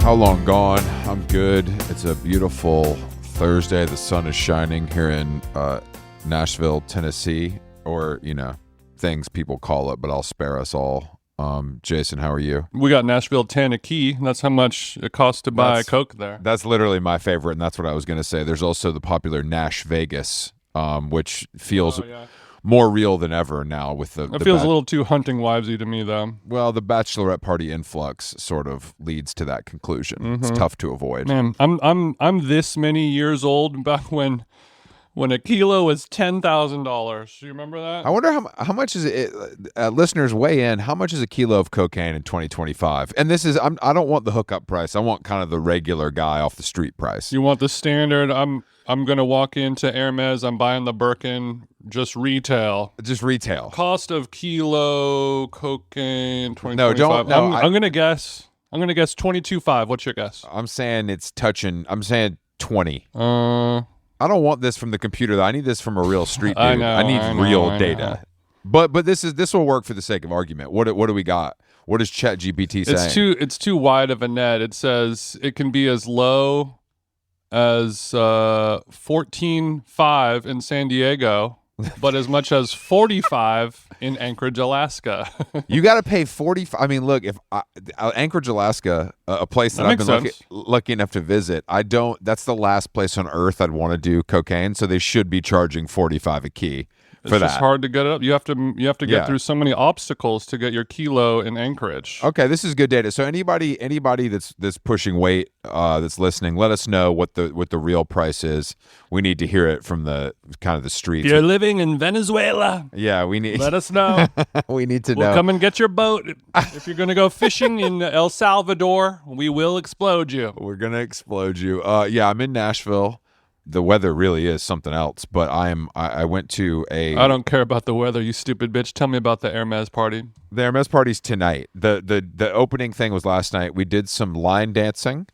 How long gone? I'm good. It's a beautiful Thursday. The sun is shining here in Nashville, Tennessee, or, you know, things people call it, but I'll spare us all. Jason, how are you? We got Nashville, Tannahill. That's how much it costs to buy Coke there. That's literally my favorite, and that's what I was going to say. There's also the popular Nash Vegas, which feels more real than ever now with the... It feels a little too hunting wivesy to me, though. Well, the bachelorette party influx sort of leads to that conclusion. Mm-hmm. It's tough to avoid. Man, I'm this many years old back when a kilo was $10,000. Do you remember that? I wonder how much is it? Listeners, weigh in. How much is a kilo of cocaine in 2025? And this is I don't want the hookup price. I want kind of the regular guy off the street price. You want the standard? I'm gonna walk into Hermes. I'm buying the Birkin. Just retail. Just retail. Cost of kilo cocaine 2025. No, don't. No, I'm gonna guess. I'm gonna guess 22.5. What's your guess? I'm saying it's touching. I'm saying 20. I don't want this from the computer, though. I need this from a real street dude. I need real data. But this will work for the sake of argument. What do we got? What is ChatGPT saying? It's too wide of a net. It says it can be as low as 14.5 in San Diego, but as much as 45 in Anchorage, Alaska. You got to pay 45. I mean, look, if Anchorage, Alaska, a place that I've been lucky enough to visit, that's the last place on earth I'd want to do cocaine. So they should be charging 45 a key for that. It's just hard to get it up. You have to get through so many obstacles to get your kilo in Anchorage. Okay, this is good data. So anybody that's pushing weight, that's listening, let us know what the real price is. We need to hear it from the kind of the streets. If you're living in Venezuela, we need. Let us know. We need to know. We'll come and get your boat. If you're going to go fishing in El Salvador, we will explode you. We're gonna explode you. I'm in Nashville. The weather really is something else, but I went to I don't care about the weather, you stupid bitch. Tell me about the Hermes party. The Hermes party's tonight. The opening thing was last night. We did some line dancing,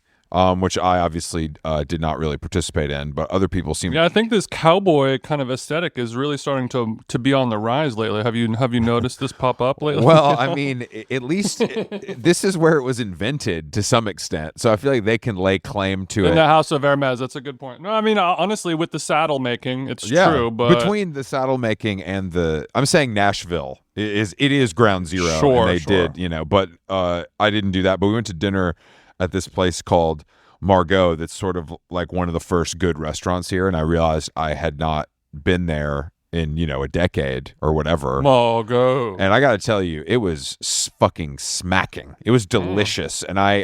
which I obviously did not really participate in, but other people seem. Yeah, I think this cowboy kind of aesthetic is really starting to be on the rise lately. Have you noticed this pop up lately? Well, I mean, at least this is where it was invented to some extent, so I feel like they can lay claim to it. In the House of Hermes, that's a good point. No, I mean, honestly, with the saddle making, it's true. But between the saddle making and I'm saying Nashville it is ground zero. Sure, and they did, but I didn't do that. But we went to dinner at this place called Margot that's sort of like one of the first good restaurants here, and I realized I had not been there in a decade or whatever. Margot. And I gotta tell you, it was fucking smacking. It was delicious. And I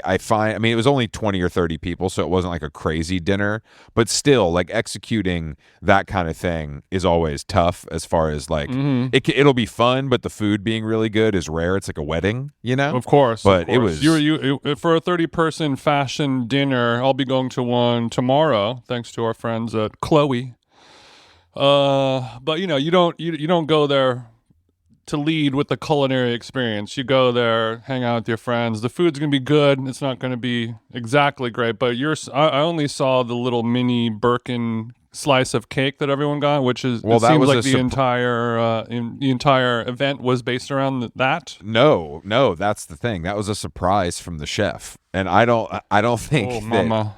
mean, it was only 20 or 30 people, so it wasn't like a crazy dinner, but still, like, executing that kind of thing is always tough as far as like it'll be fun, but the food being really good is rare. It's like a wedding, Of course. But it was you for a 30-person fashion dinner. I'll be going to one tomorrow, thanks to our friends at Chloe. But you don't go there to lead with the culinary experience. You go there, hang out with your friends. The food's gonna be good. It's not gonna be exactly great, but I only saw the little mini Birkin slice of cake that everyone got, which is it seems like the entire event was based around that. No, that's the thing. That was a surprise from the chef, and I don't think mama.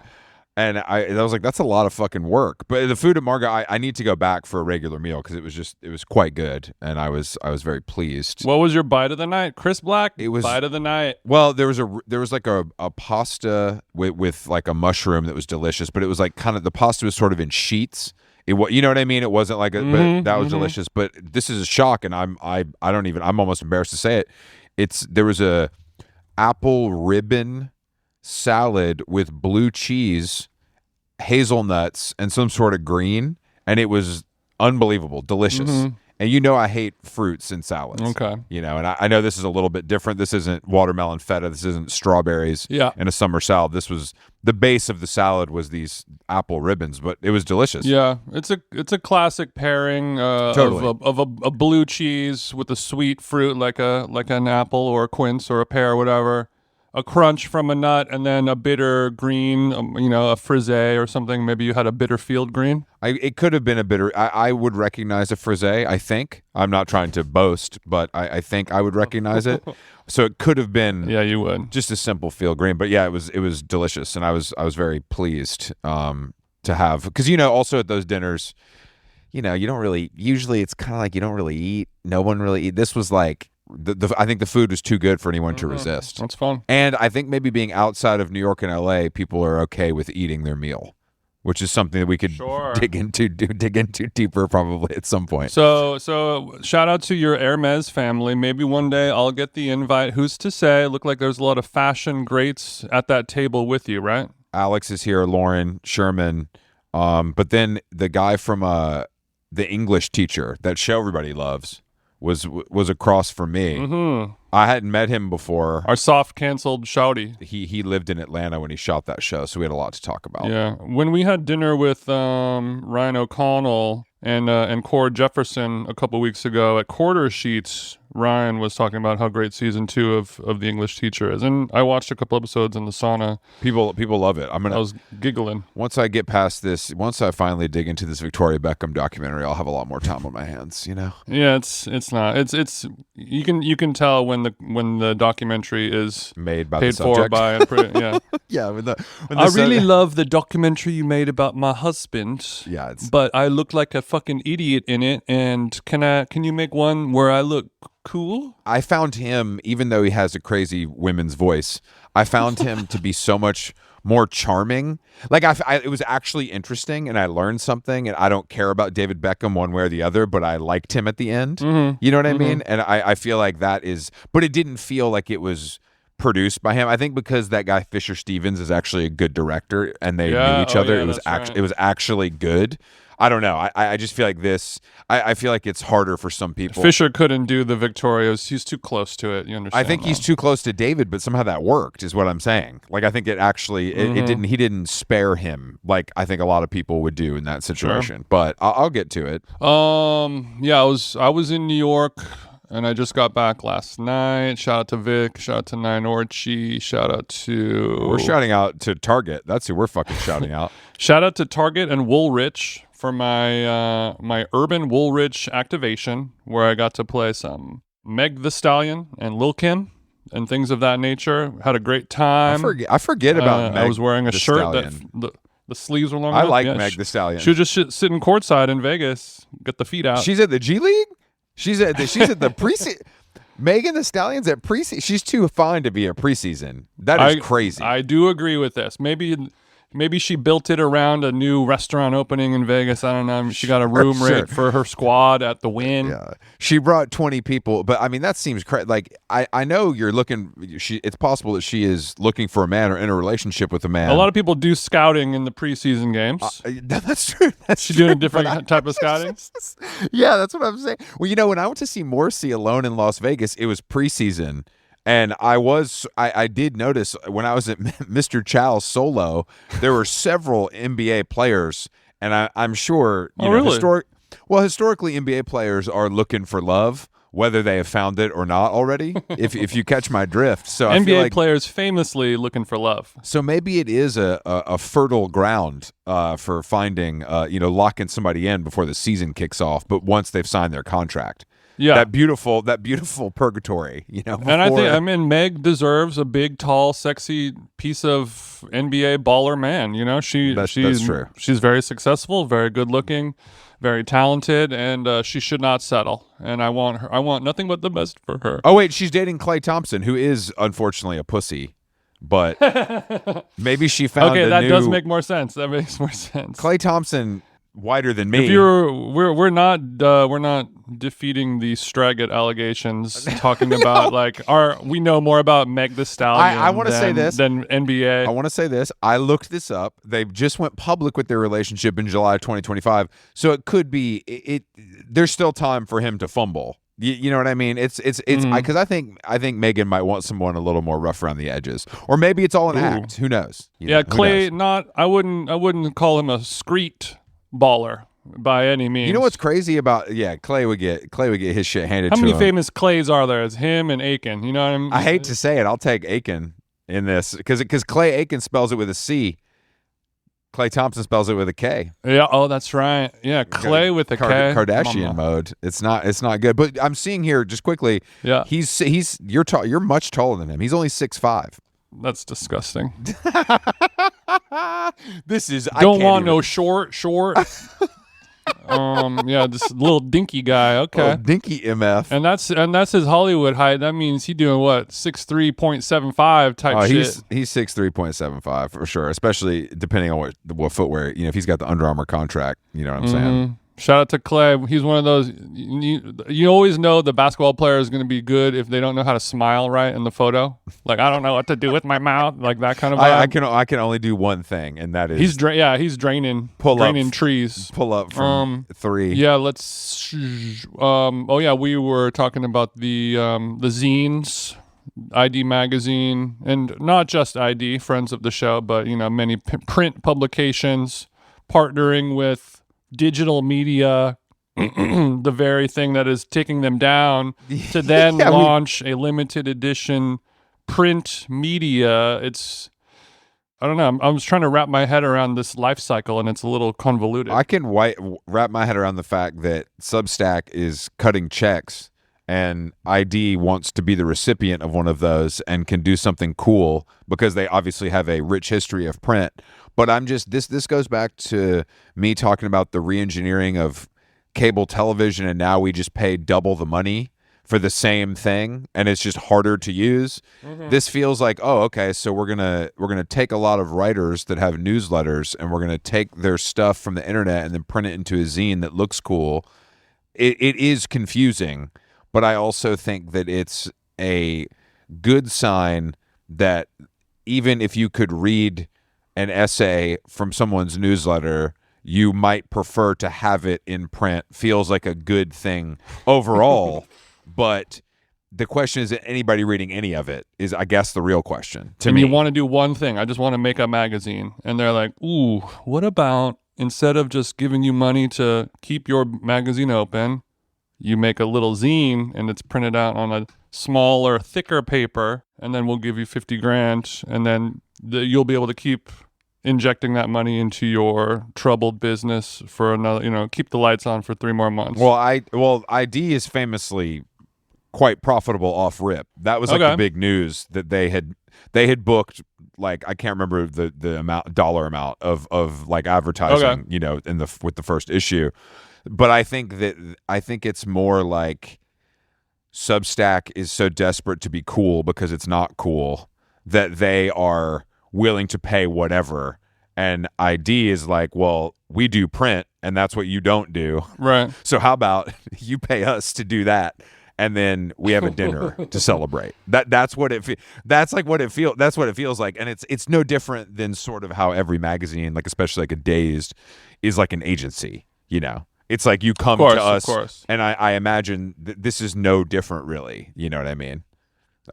And I was like, that's a lot of fucking work. But the food at Margot, I need to go back for a regular meal because it was quite good, and I was very pleased. What was your bite of the night, Chris Black? It was bite of the night. Well, there was like a pasta with like a mushroom that was delicious, but it was like kind of the pasta was sort of in sheets. You know what I mean? It wasn't like but that was delicious. But this is a shock, and I'm almost embarrassed to say it. There was a apple ribbon salad with blue cheese, hazelnuts, and some sort of green, and it was unbelievable, delicious. And I hate fruits in salads. Okay. And I know this is a little bit different. This isn't watermelon feta. This isn't strawberries in a summer salad. This was the base of the salad was these apple ribbons, but it was delicious. Yeah, it's a classic pairing totally. of a blue cheese with a sweet fruit like an apple or a quince or a pear or whatever. a crunch from a nut and then a bitter green, a frisee or something. Maybe you had a bitter field green. It could have been a bitter. I would recognize a frisee. I think. I'm not trying to boast, but I think I would recognize it. So it could have been. Yeah, you would. Just a simple field green, but yeah, it was delicious, and I was very pleased to have, because also at those dinners, you don't really. Usually, it's kind of like you don't really eat. No one really eat. This was like. I think the food was too good for anyone to resist. That's fun. And I think maybe being outside of New York and LA, people are okay with eating their meal, which is something that we could dig into deeper probably at some point. So shout out to your Hermes family. Maybe one day I'll get the invite. Who's to say? Look like there's a lot of fashion greats at that table with you, right? Alex is here, Lauren, Sherman, but then the guy from the English teacher, that show everybody loves, was across from me. Mm-hmm. I hadn't met him before. Our soft canceled shouty. He lived in Atlanta when he shot that show, so we had a lot to talk about. Yeah, when we had dinner with Ryan O'Connell and Cord Jefferson a couple weeks ago at Quarter Sheets, Ryan was talking about how great season 2 of The English Teacher is, and I watched a couple episodes in the sauna. People love it. I was giggling. Once I get past this, once I finally dig into this Victoria Beckham documentary, I'll have a lot more time on my hands. Yeah, it's not. It's you can tell when the documentary is made by paid the subject. For by yeah. Yeah, I really love the documentary you made about my husband. Yeah, but I look like a fucking idiot in it, and can you make one where I look cool? I found him, even though he has a crazy women's voice, I found him to be so much more charming. Like it was actually interesting, and I learned something. And I don't care about David Beckham one way or the other, but I liked him at the end. Mm-hmm. You know what I mean? And I feel like that is, but it didn't feel like it was produced by him. I think because that guy Fisher Stevens is actually a good director, and they knew each other. It was actually good. I don't know. I just feel like this. I feel like it's harder for some people. Fisher couldn't do the Victorias. He's too close to it. You understand? I think he's too close to David, but somehow that worked, is what I'm saying. Like I think it actually it didn't. He didn't spare him like I think a lot of people would do in that situation. Sure. But I'll get to it. Yeah. I was in New York. And I just got back last night. Shout out to Vic. Shout out to Nine Orchie. Shout out to... We're shouting out to Target. That's who we're fucking shouting out. Shout out to Target and Woolrich for my my Urban Woolrich activation, where I got to play some Meg The Stallion and Lil Kim and things of that nature. Had a great time. I forget about Meg. I was wearing a shirt Stallion. that the sleeves were long I enough. like Meg The Stallion. She was just sitting courtside in Vegas. Get the feet out. She's at the G League? She's at the preseason. Megan The Stallion's at preseason. She's too fine to be a preseason. That is crazy. I do agree with this. Maybe she built it around a new restaurant opening in Vegas. I don't know. She got a room rate for her squad at the Wynn. Yeah. She brought 20 people, but I mean that seems crazy. Like I know you're looking. It's possible that she is looking for a man or in a relationship with a man. A lot of people do scouting in the preseason games. That's true. She's doing a different type of scouting. Yeah, that's what I'm saying. Well, when I went to see Morrissey alone in Las Vegas, it was preseason. And I did notice when I was at Mr. Chow's solo, there were several NBA players, and I'm sure historically NBA players are looking for love, whether they have found it or not already. if you catch my drift, so I feel like players famously looking for love. So maybe it is a fertile ground for finding locking somebody in before the season kicks off, but once they've signed their contract. Yeah, that beautiful purgatory, And I think Meg deserves a big, tall, sexy piece of NBA baller man. That's true. She's very successful, very good looking, very talented, and she should not settle. And I want nothing but the best for her. Oh wait, she's dating Klay Thompson, who is unfortunately a pussy. But maybe she found that does make more sense. That makes more sense. Klay Thompson. Whiter than me. If we're not defeating the Straggett allegations, talking about we know more about Meg The Stallion. I want to say this than NBA. I want to say this. I looked this up. They just went public with their relationship in July 2025, so it could be there's still time for him to fumble. You know what I mean? It's because I think Megan might want someone a little more rough around the edges, or maybe it's all an act. Who knows? Klay. I wouldn't call him a screet baller by any means. You know what's crazy about Klay would get his shit handed to him. How many famous Clays are there? It's him and Aiken. You know what I mean? I hate to say it, I'll take Aiken in this because Clay Aiken spells it with a C. Clay Thompson spells it with a K. Yeah. Oh, that's right. Yeah. Clay with a K. Kardashian mode. It's not good. But I'm seeing here just quickly. Yeah. You're much taller than him. He's only 6'5". That's disgusting. This is don't want no short. Yeah, this little dinky guy. Okay, dinky MF, and that's his Hollywood height. That means he's doing what 6'3.75" type shit. He's 6'3.75" for sure. Especially depending on what footwear. If he's got the Under Armour contract, you know what I'm saying. Shout out to Clay. He's one of those. You always know the basketball player is going to be good if they don't know how to smile right in the photo. Like, I don't know what to do with my mouth, like that kind of vibe. I can only do one thing, and that is he's draining trees. Pull up from 3. Yeah, let's. We were talking about the zines. ID magazine, and not just ID, friends of the show, but many print publications partnering with digital media, the very thing that is taking them down, to then launch a limited edition print media. I don't know. I was trying to wrap my head around this life cycle, and it's a little convoluted. I can wrap my head around the fact that Substack is cutting checks, and ID wants to be the recipient of one of those and can do something cool because they obviously have a rich history of print. But I'm just this goes back to me talking about the re-engineering of cable television, and now we just pay double the money for the same thing, and it's just harder to use. This feels like, okay, so we're gonna take a lot of writers that have newsletters, and we're gonna take their stuff from the internet and then print it into a zine that looks cool. It is confusing, but I also think that it's a good sign that even if you could read an essay from someone's newsletter, you might prefer to have it in print. Feels like a good thing overall. But the question is, anybody reading any of it is, I guess, the real question to me. You want to do one thing. I just want to make a magazine. And they're like, ooh, what about instead of just giving you money to keep your magazine open, you make a little zine and it's printed out on a smaller, thicker paper, and then we'll give you $50,000, and then you'll be able to keep injecting that money into your troubled business for another, keep the lights on for 3 more months. Well, ID is famously quite profitable off rip. That was like the big news that they had booked, like, I can't remember the dollar amount of like advertising, with the first issue. But I think it's more like Substack is so desperate to be cool because it's not cool that they are willing to pay whatever, and ID is like, well, we do print and that's what you don't do, right? So how about you pay us to do that, and then we have a dinner to celebrate. That's what it feels like, and it's no different than sort of how every magazine, like especially like a Dazed, is like an agency. It's like you come to us, of course. And I imagine this is no different, really. You know what I mean?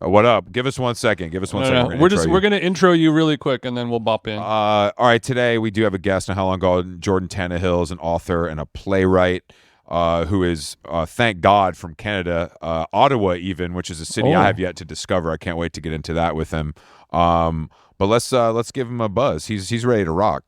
What up? Give us 1 second. No. We're gonna intro you really quick, and then we'll bop in. All right. Today we do have a guest on How Long Ago. Jordan Tannahill is an author and a playwright who is, thank God, from Canada, Ottawa, even, which is a city I have yet to discover. I can't wait to get into that with him. But let's give him a buzz. He's ready to rock.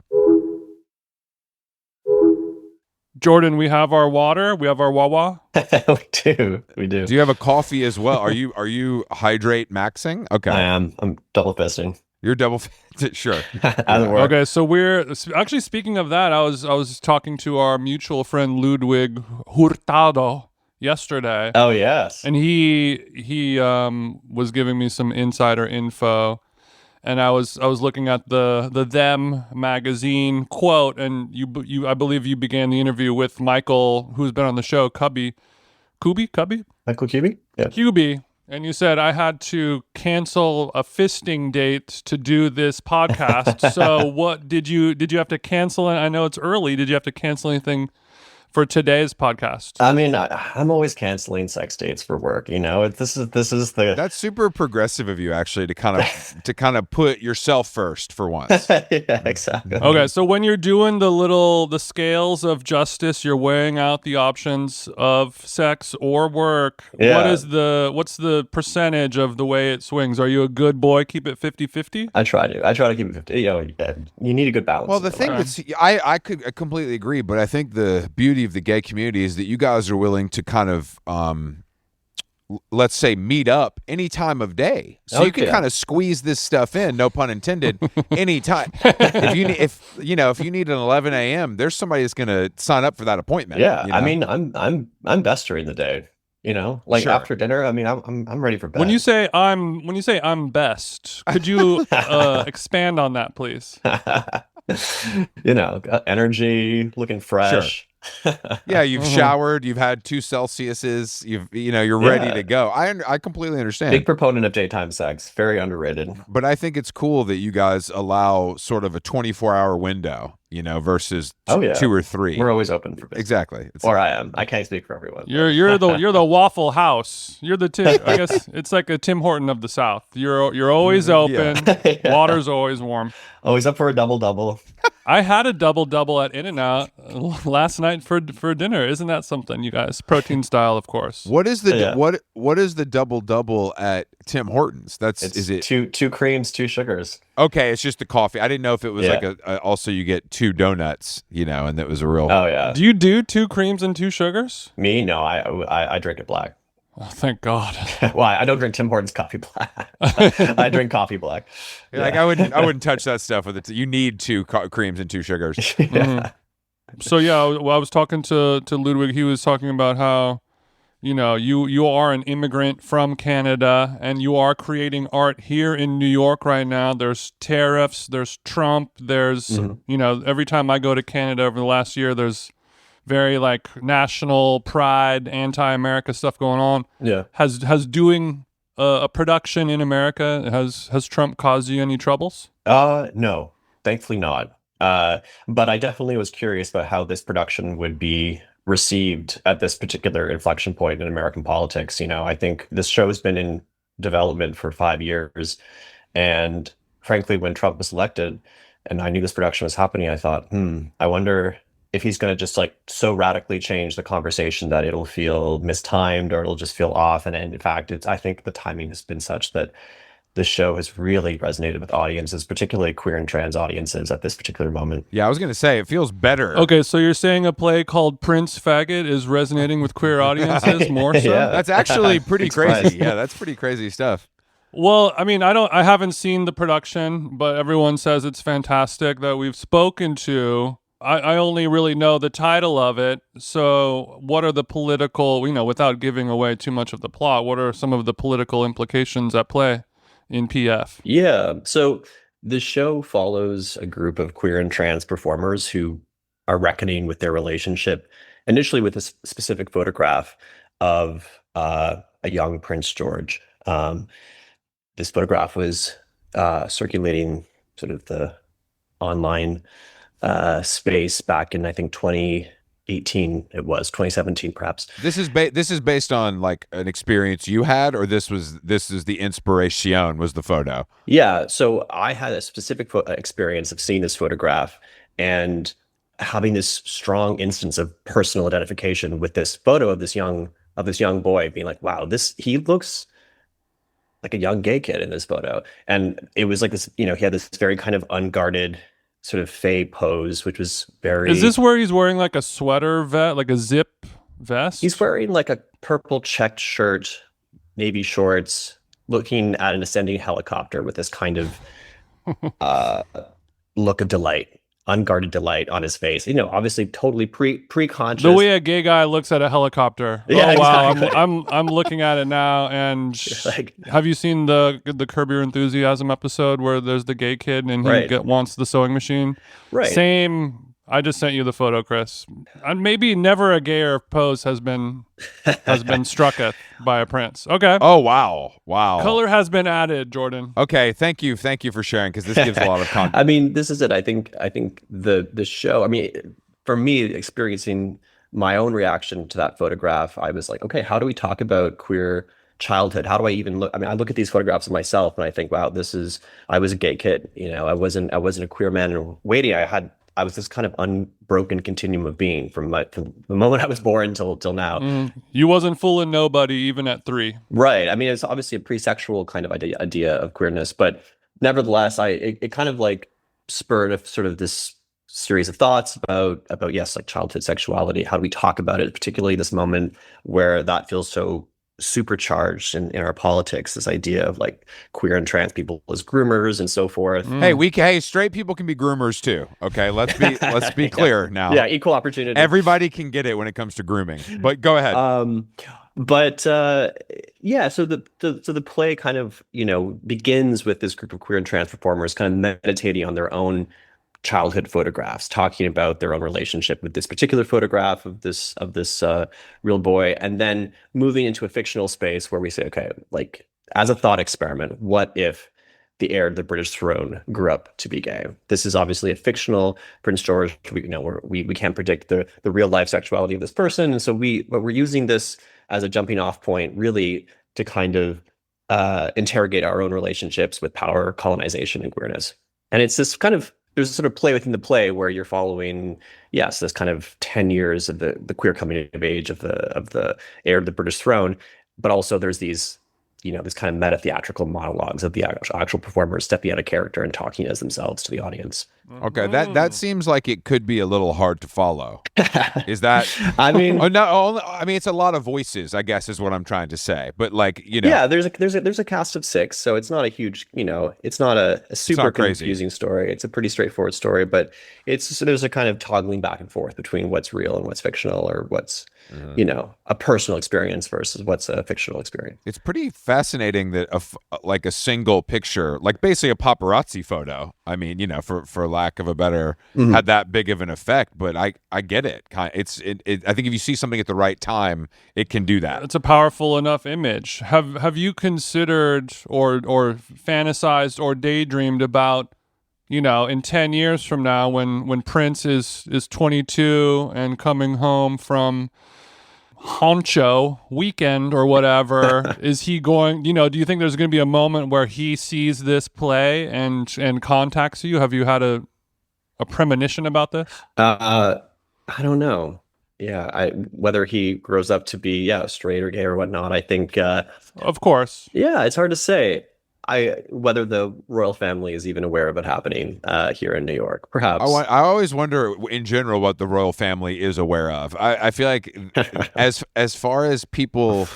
Jordan, we have our water. We have our Wawa. We do. Do you have a coffee as well? Are you hydrate maxing? Okay. I am. I'm double fisting. You're double fisting. Sure. Okay, so we're actually, speaking of that, I was talking to our mutual friend Ludwig Hurtado yesterday. Oh yes. And he was giving me some insider info. And I was looking at the Them magazine quote, and I believe you began the interview with Michael, who's been on the show, Cubby, Michael Cubby, yeah, Cubby, and you said I had to cancel a fisting date to do this podcast. So what did you have to cancel? I know it's early. Did you have to cancel anything for today's podcast? I mean, I'm always canceling sex dates for work. This is the. That's super progressive of you, actually, to kind of put yourself first for once. Yeah, exactly. Okay, so when you're doing the scales of justice, you're weighing out the options of sex or work. Yeah. What's the percentage of the way it swings? Are you a good boy? Keep it 50-50? I try to keep it 50. You need a good balance. Well, the thing that's I completely agree, but I think the beauty of the gay community is that you guys are willing to kind of let's say meet up any time of day, so you can kind of squeeze this stuff in, no pun intended, anytime. If you need an 11 a.m., there's somebody that's going to sign up for that appointment. Yeah, I mean, I'm best during the day. Like Sure. After dinner. I mean, I'm ready for bed. When you say I'm best, could you expand on that, please? Energy, looking fresh. Yeah, you've showered, you've had 2 Celsiuses, you're ready to go. I completely understand. Big proponent of daytime sex, very underrated. But I think it's cool that you guys allow sort of a 24-hour window, versus 2 or 3. We're always open for business. Exactly. Or I am. I can't speak for everyone. You're the Waffle House. You're the Tim. I guess it's like a Tim Horton of the South. You're always open. Yeah. Water's always warm. Always up for a double. I had a double at In-N-Out last night for dinner. Isn't that something, you guys? Protein style, of course. What is the what is the double at Tim Hortons? Is it two creams, 2 sugars? Okay, it's just the coffee. I didn't know if it was like also you get 2 donuts, and that was a real. Oh yeah. Do you do 2 creams and 2 sugars? Me? No, I drink it black. Oh, thank God. Why? I don't drink Tim Hortons coffee black. I drink coffee black. Yeah. Like I wouldn't touch that stuff with it. You need 2 creams and 2 sugars. Mm-hmm. So I was talking to Ludwig. He was talking about how, you are an immigrant from Canada and you are creating art here in New York right now. There's tariffs, there's Trump, there's every time I go to Canada over the last year, there's very like national pride, anti-America stuff going on. Yeah. Has doing a production in America, has Trump caused you any troubles? No, thankfully not. But I definitely was curious about how this production would be received at this particular inflection point in American politics. I think this show has been in development for 5 years, and frankly, when Trump was elected, and I knew this production was happening, I thought, I wonder if he's going to just like so radically change the conversation that it'll feel mistimed or it'll just feel off. And in fact, I think the timing has been such that the show has really resonated with audiences, particularly queer and trans audiences at this particular moment. Yeah, I was going to say, it feels better. Okay, so you're saying a play called Prince Faggot is resonating with queer audiences more so? Yeah. That's actually pretty crazy. Yeah, that's pretty crazy stuff. Well, I mean, I haven't seen the production, but everyone says it's fantastic that we've spoken to. I only really know the title of it. So what are the political, without giving away too much of the plot, what are some of the political implications at play in PF? Yeah. So the show follows a group of queer and trans performers who are reckoning with their relationship, initially with a specific photograph of a young Prince George. This photograph was circulating sort of the online space back in, I think, 2018. It was 2017, perhaps. This is based on like an experience you had, or this is the inspiration was the photo. Yeah. So I had a specific experience of seeing this photograph and having this strong instance of personal identification with this photo of this young boy, being like, wow, he looks like a young gay kid in this photo. And it was like this, he had this very kind of unguarded sort of fey pose, which was very... Is this where he's wearing like a sweater vest, like a zip vest? He's wearing like a purple checked shirt, navy shorts, looking at an ascending helicopter with this kind of look of delight, unguarded delight on his face. Obviously totally pre-conscious. The way a gay guy looks at a helicopter. Yeah, oh wow, exactly. I'm looking at it now. And have you seen the Curb Your Enthusiasm episode where there's the gay kid and he wants the sewing machine? Right. Same. I just sent you the photo, Chris. And maybe never a gayer pose has been strucketh by a prince. Okay. Oh wow. Color has been added, Jordan. Okay, thank you for sharing, because this gives a lot of context. I mean, this is it. I think the show. I mean, for me, experiencing my own reaction to that photograph, I was like, okay, how do we talk about queer childhood? How do I even look? I mean, I look at these photographs of myself and I think, wow, I was a gay kid. I wasn't a queer man in waiting. I was this kind of unbroken continuum of being from the moment I was born till now. You wasn't fooling nobody even at 3. Right. I mean, it's obviously a pre-sexual kind of idea of queerness, but nevertheless, it kind of like spurred a sort of this series of thoughts about yes, like childhood sexuality. How do we talk about it, particularly this moment where that feels so supercharged in our politics, this idea of like queer and trans people as groomers and so forth. Hey, straight people can be groomers too. Okay, let's be clear now. Yeah, equal opportunity. Everybody can get it when it comes to grooming. But go ahead. Yeah, so the play kind of, begins with this group of queer and trans performers kind of meditating on their own childhood photographs, talking about their own relationship with this particular photograph of this real boy, and then moving into a fictional space where we say, okay, like as a thought experiment, what if the heir to the British throne grew up to be gay? This is obviously a fictional Prince George. We can't predict the real life sexuality of this person, and so we're using this as a jumping off point, really, to kind of interrogate our own relationships with power, colonization, and queerness. And it's this kind of, there's a sort of play within the play where you're following, yes, this kind of 10 years of the queer coming of age of the heir to the British throne, but also there's these, this kind of meta theatrical monologues of the actual performers stepping out of character and talking as themselves to the audience. Okay, that seems like it could be a little hard to follow. Is that? I mean, it's a lot of voices, I guess, is what I'm trying to say. But like, yeah, there's a cast of 6, so it's not a huge, it's not a super confusing story. It's a pretty straightforward story, but there's a kind of toggling back and forth between what's real and what's fictional, or what's a personal experience versus what's a fictional experience. It's pretty fascinating that a single picture, like basically a paparazzi photo, I mean, for lack of a better, had that big of an effect. But I get it. I think if you see something at the right time, it can do that. It's a powerful enough image. Have you considered or fantasized or daydreamed about, in 10 years from now, when Prince is 22 and coming home from honcho weekend or whatever, is he going, do you think there's going to be a moment where he sees this play and contacts you? Have you had a premonition about this? I don't know. Yeah, whether he grows up to be straight or gay or whatnot, I think of course. Yeah, it's hard to say. Whether the royal family is even aware of it happening here in New York, perhaps. I always wonder, in general, what the royal family is aware of. I feel like, as far as people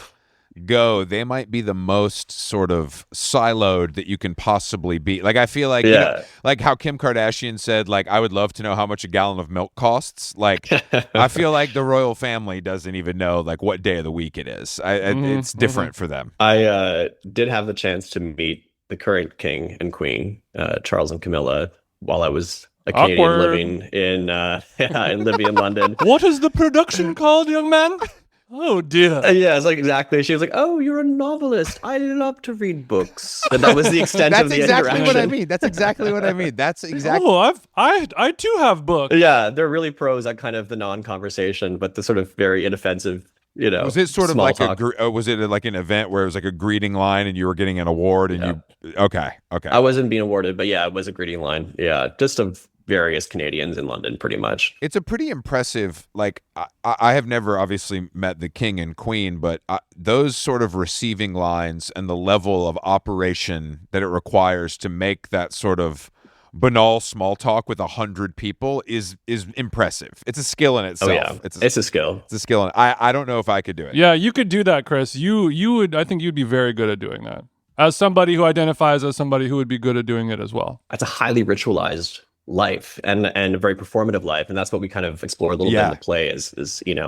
go, they might be the most sort of siloed that you can possibly be. Like, I feel like, like how Kim Kardashian said, like, I would love to know how much a gallon of milk costs. Like, I feel like the royal family doesn't even know, like, what day of the week it is. It's different for them. I did have the chance to meet the current king and queen, Charles and Camilla, while I was a Canadian living in London. What is the production called, young man? Oh dear. Yeah, it's like exactly. She was like, "Oh, you're a novelist. I love to read books." And that was the extent of the interaction. That's exactly what I mean. That's exactly what I mean. That's exactly. Oh, I too have books. Yeah, they're really pros at kind of the non-conversation, but the sort of very inoffensive. Was it sort of like talk. was it like an event where it was like a greeting line and you were getting an award and you? Okay. I wasn't being awarded, but yeah, it was a greeting line. Yeah, just of various Canadians in London, pretty much. It's a pretty impressive, like, I have never obviously met the king and queen, but those sort of receiving lines and the level of operation that it requires to make that sort of banal small talk with 100 people is impressive. It's a skill in itself. Oh, yeah. It's a skill. It's a skill. I don't know if I could do it. Yeah, you could do that, Chris. You would. I think you'd be very good at doing that. As somebody who identifies as somebody who would be good at doing it as well. That's a highly ritualized life and a very performative life, and that's what we kind of explore a little bit in the play is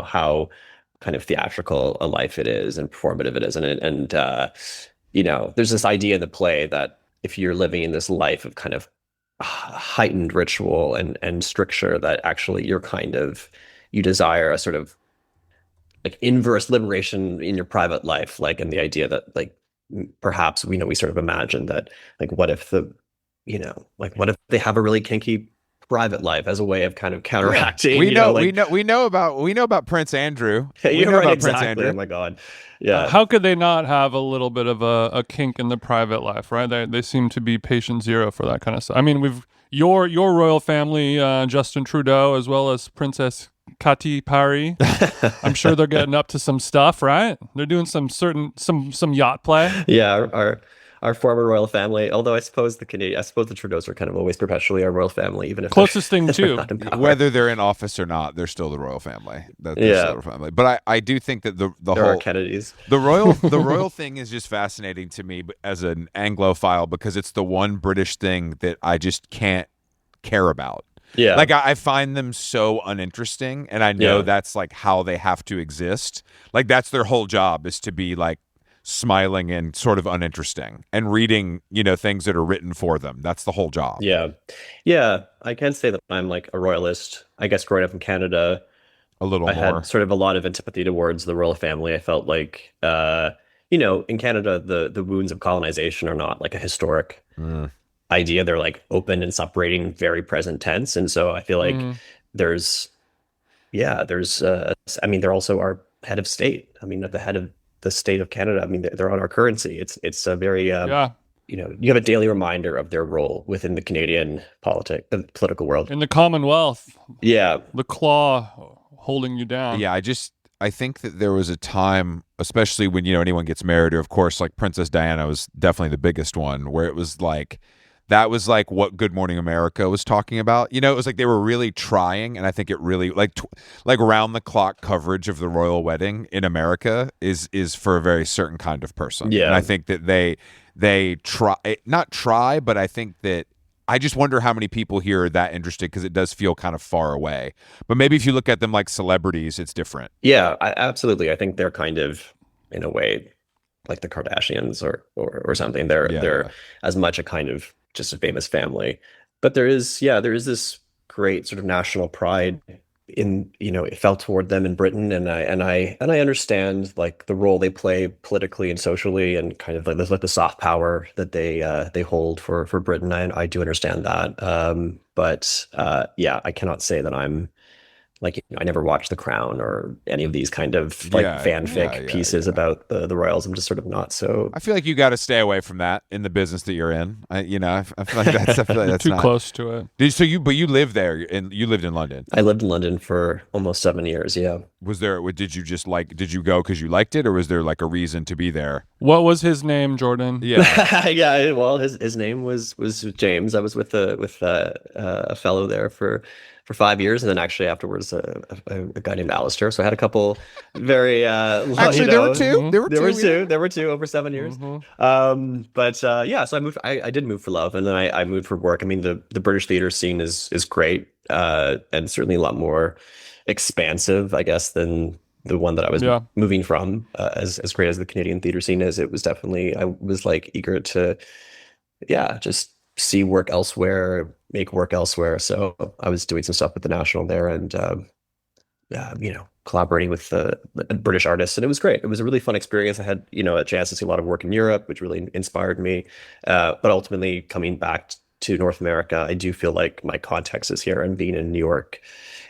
how kind of theatrical a life it is and performative it is, and there's this idea in the play that if you're living in this life of kind of heightened ritual and stricture, that actually you desire a sort of like inverse liberation in your private life, like, and the idea that like perhaps we sort of imagine that like what if what if they have a really kinky private life as a way of kind of counteracting. We you know, like, we know about Prince Andrew. We you're know right, about exactly. Prince Andrew. Oh my God. Yeah. How could they not have a little bit of a kink in the private life, right? They seem to be patient zero for that kind of stuff. I mean, we've your royal family, Justin Trudeau, as well as Princess Kati Pari. I'm sure they're getting up to some stuff, right? They're doing some yacht play. Yeah, our former royal family. Although I suppose the Trudeaus are kind of always perpetually our royal family, even if Closest thing they're too. not in power. Whether they're in office or not, they're still the royal family. They're still Yeah. the royal family. But I do think that the There are whole Kennedys. the royal thing is just fascinating to me as an Anglophile, because it's the one British thing that I just can't care about. Yeah. Like I find them so uninteresting, and I know Yeah. that's like how they have to exist. Like that's their whole job, is to be like smiling and sort of uninteresting and reading, things that are written for them. That's the whole job. Yeah. Yeah. I can say that I'm like a royalist. I guess growing up in Canada, A little I more. had sort of a lot of antipathy towards the royal family. I felt like, in Canada, the wounds of colonization are not like a historic idea. They're like open and separating, very present tense. And so I feel like there's, I mean, they're also our head of state. I mean, at the head of the state of Canada, I mean, they're on our currency. It's a very, Yeah. you have a daily reminder of their role within the Canadian the political world. In the Commonwealth, Yeah. the claw holding you down. Yeah, I think that there was a time, especially when, anyone gets married, or of course, like Princess Diana was definitely the biggest one, where it was like, that was like what Good Morning America was talking about. It was like they were really trying, and I think it really like round the clock coverage of the royal wedding in America is for a very certain kind of person. Yeah. And I think that they not try, but I think that I just wonder how many people here are that interested, because it does feel kind of far away. But maybe if you look at them like celebrities, it's different. Yeah, absolutely. I think they're kind of, in a way, like the Kardashians or something. They're as much a kind of just a famous family. But there is this great sort of national pride in, it felt toward them in Britain, and I understand like the role they play politically and socially, and kind of like the soft power that they hold for Britain. I do understand that. But I cannot say that I'm like, I never watched The Crown or any of these kind of like fanfic pieces about the royals. I'm just sort of not so. I feel like you got to stay away from that in the business that you're in. I feel like that's Too not close to it. But you lived there, and you lived in London. I lived in London for almost 7 years. Yeah. Did you go because you liked it, or was there like a reason to be there? What was his name, Jordan? Yeah. Yeah. Well, his name was James. I was with a fellow there for 5 years, and then actually afterwards a guy named Alistair. So I had a couple very Actually, there were two. There were two over 7 years. So I moved. I did move for love, and then I moved for work. I mean, the British theater scene is great, and certainly a lot more expansive, I guess, than the one that I was moving from. As great as the Canadian theater scene is, it was definitely, I was like eager to just see work elsewhere, make work elsewhere. So I was doing some stuff with the National there, and collaborating with the British artists, and it was great. It was a really fun experience. I had a chance to see a lot of work in Europe, which really inspired me. But ultimately, coming back to North America, I do feel like my context is here, and being in New York.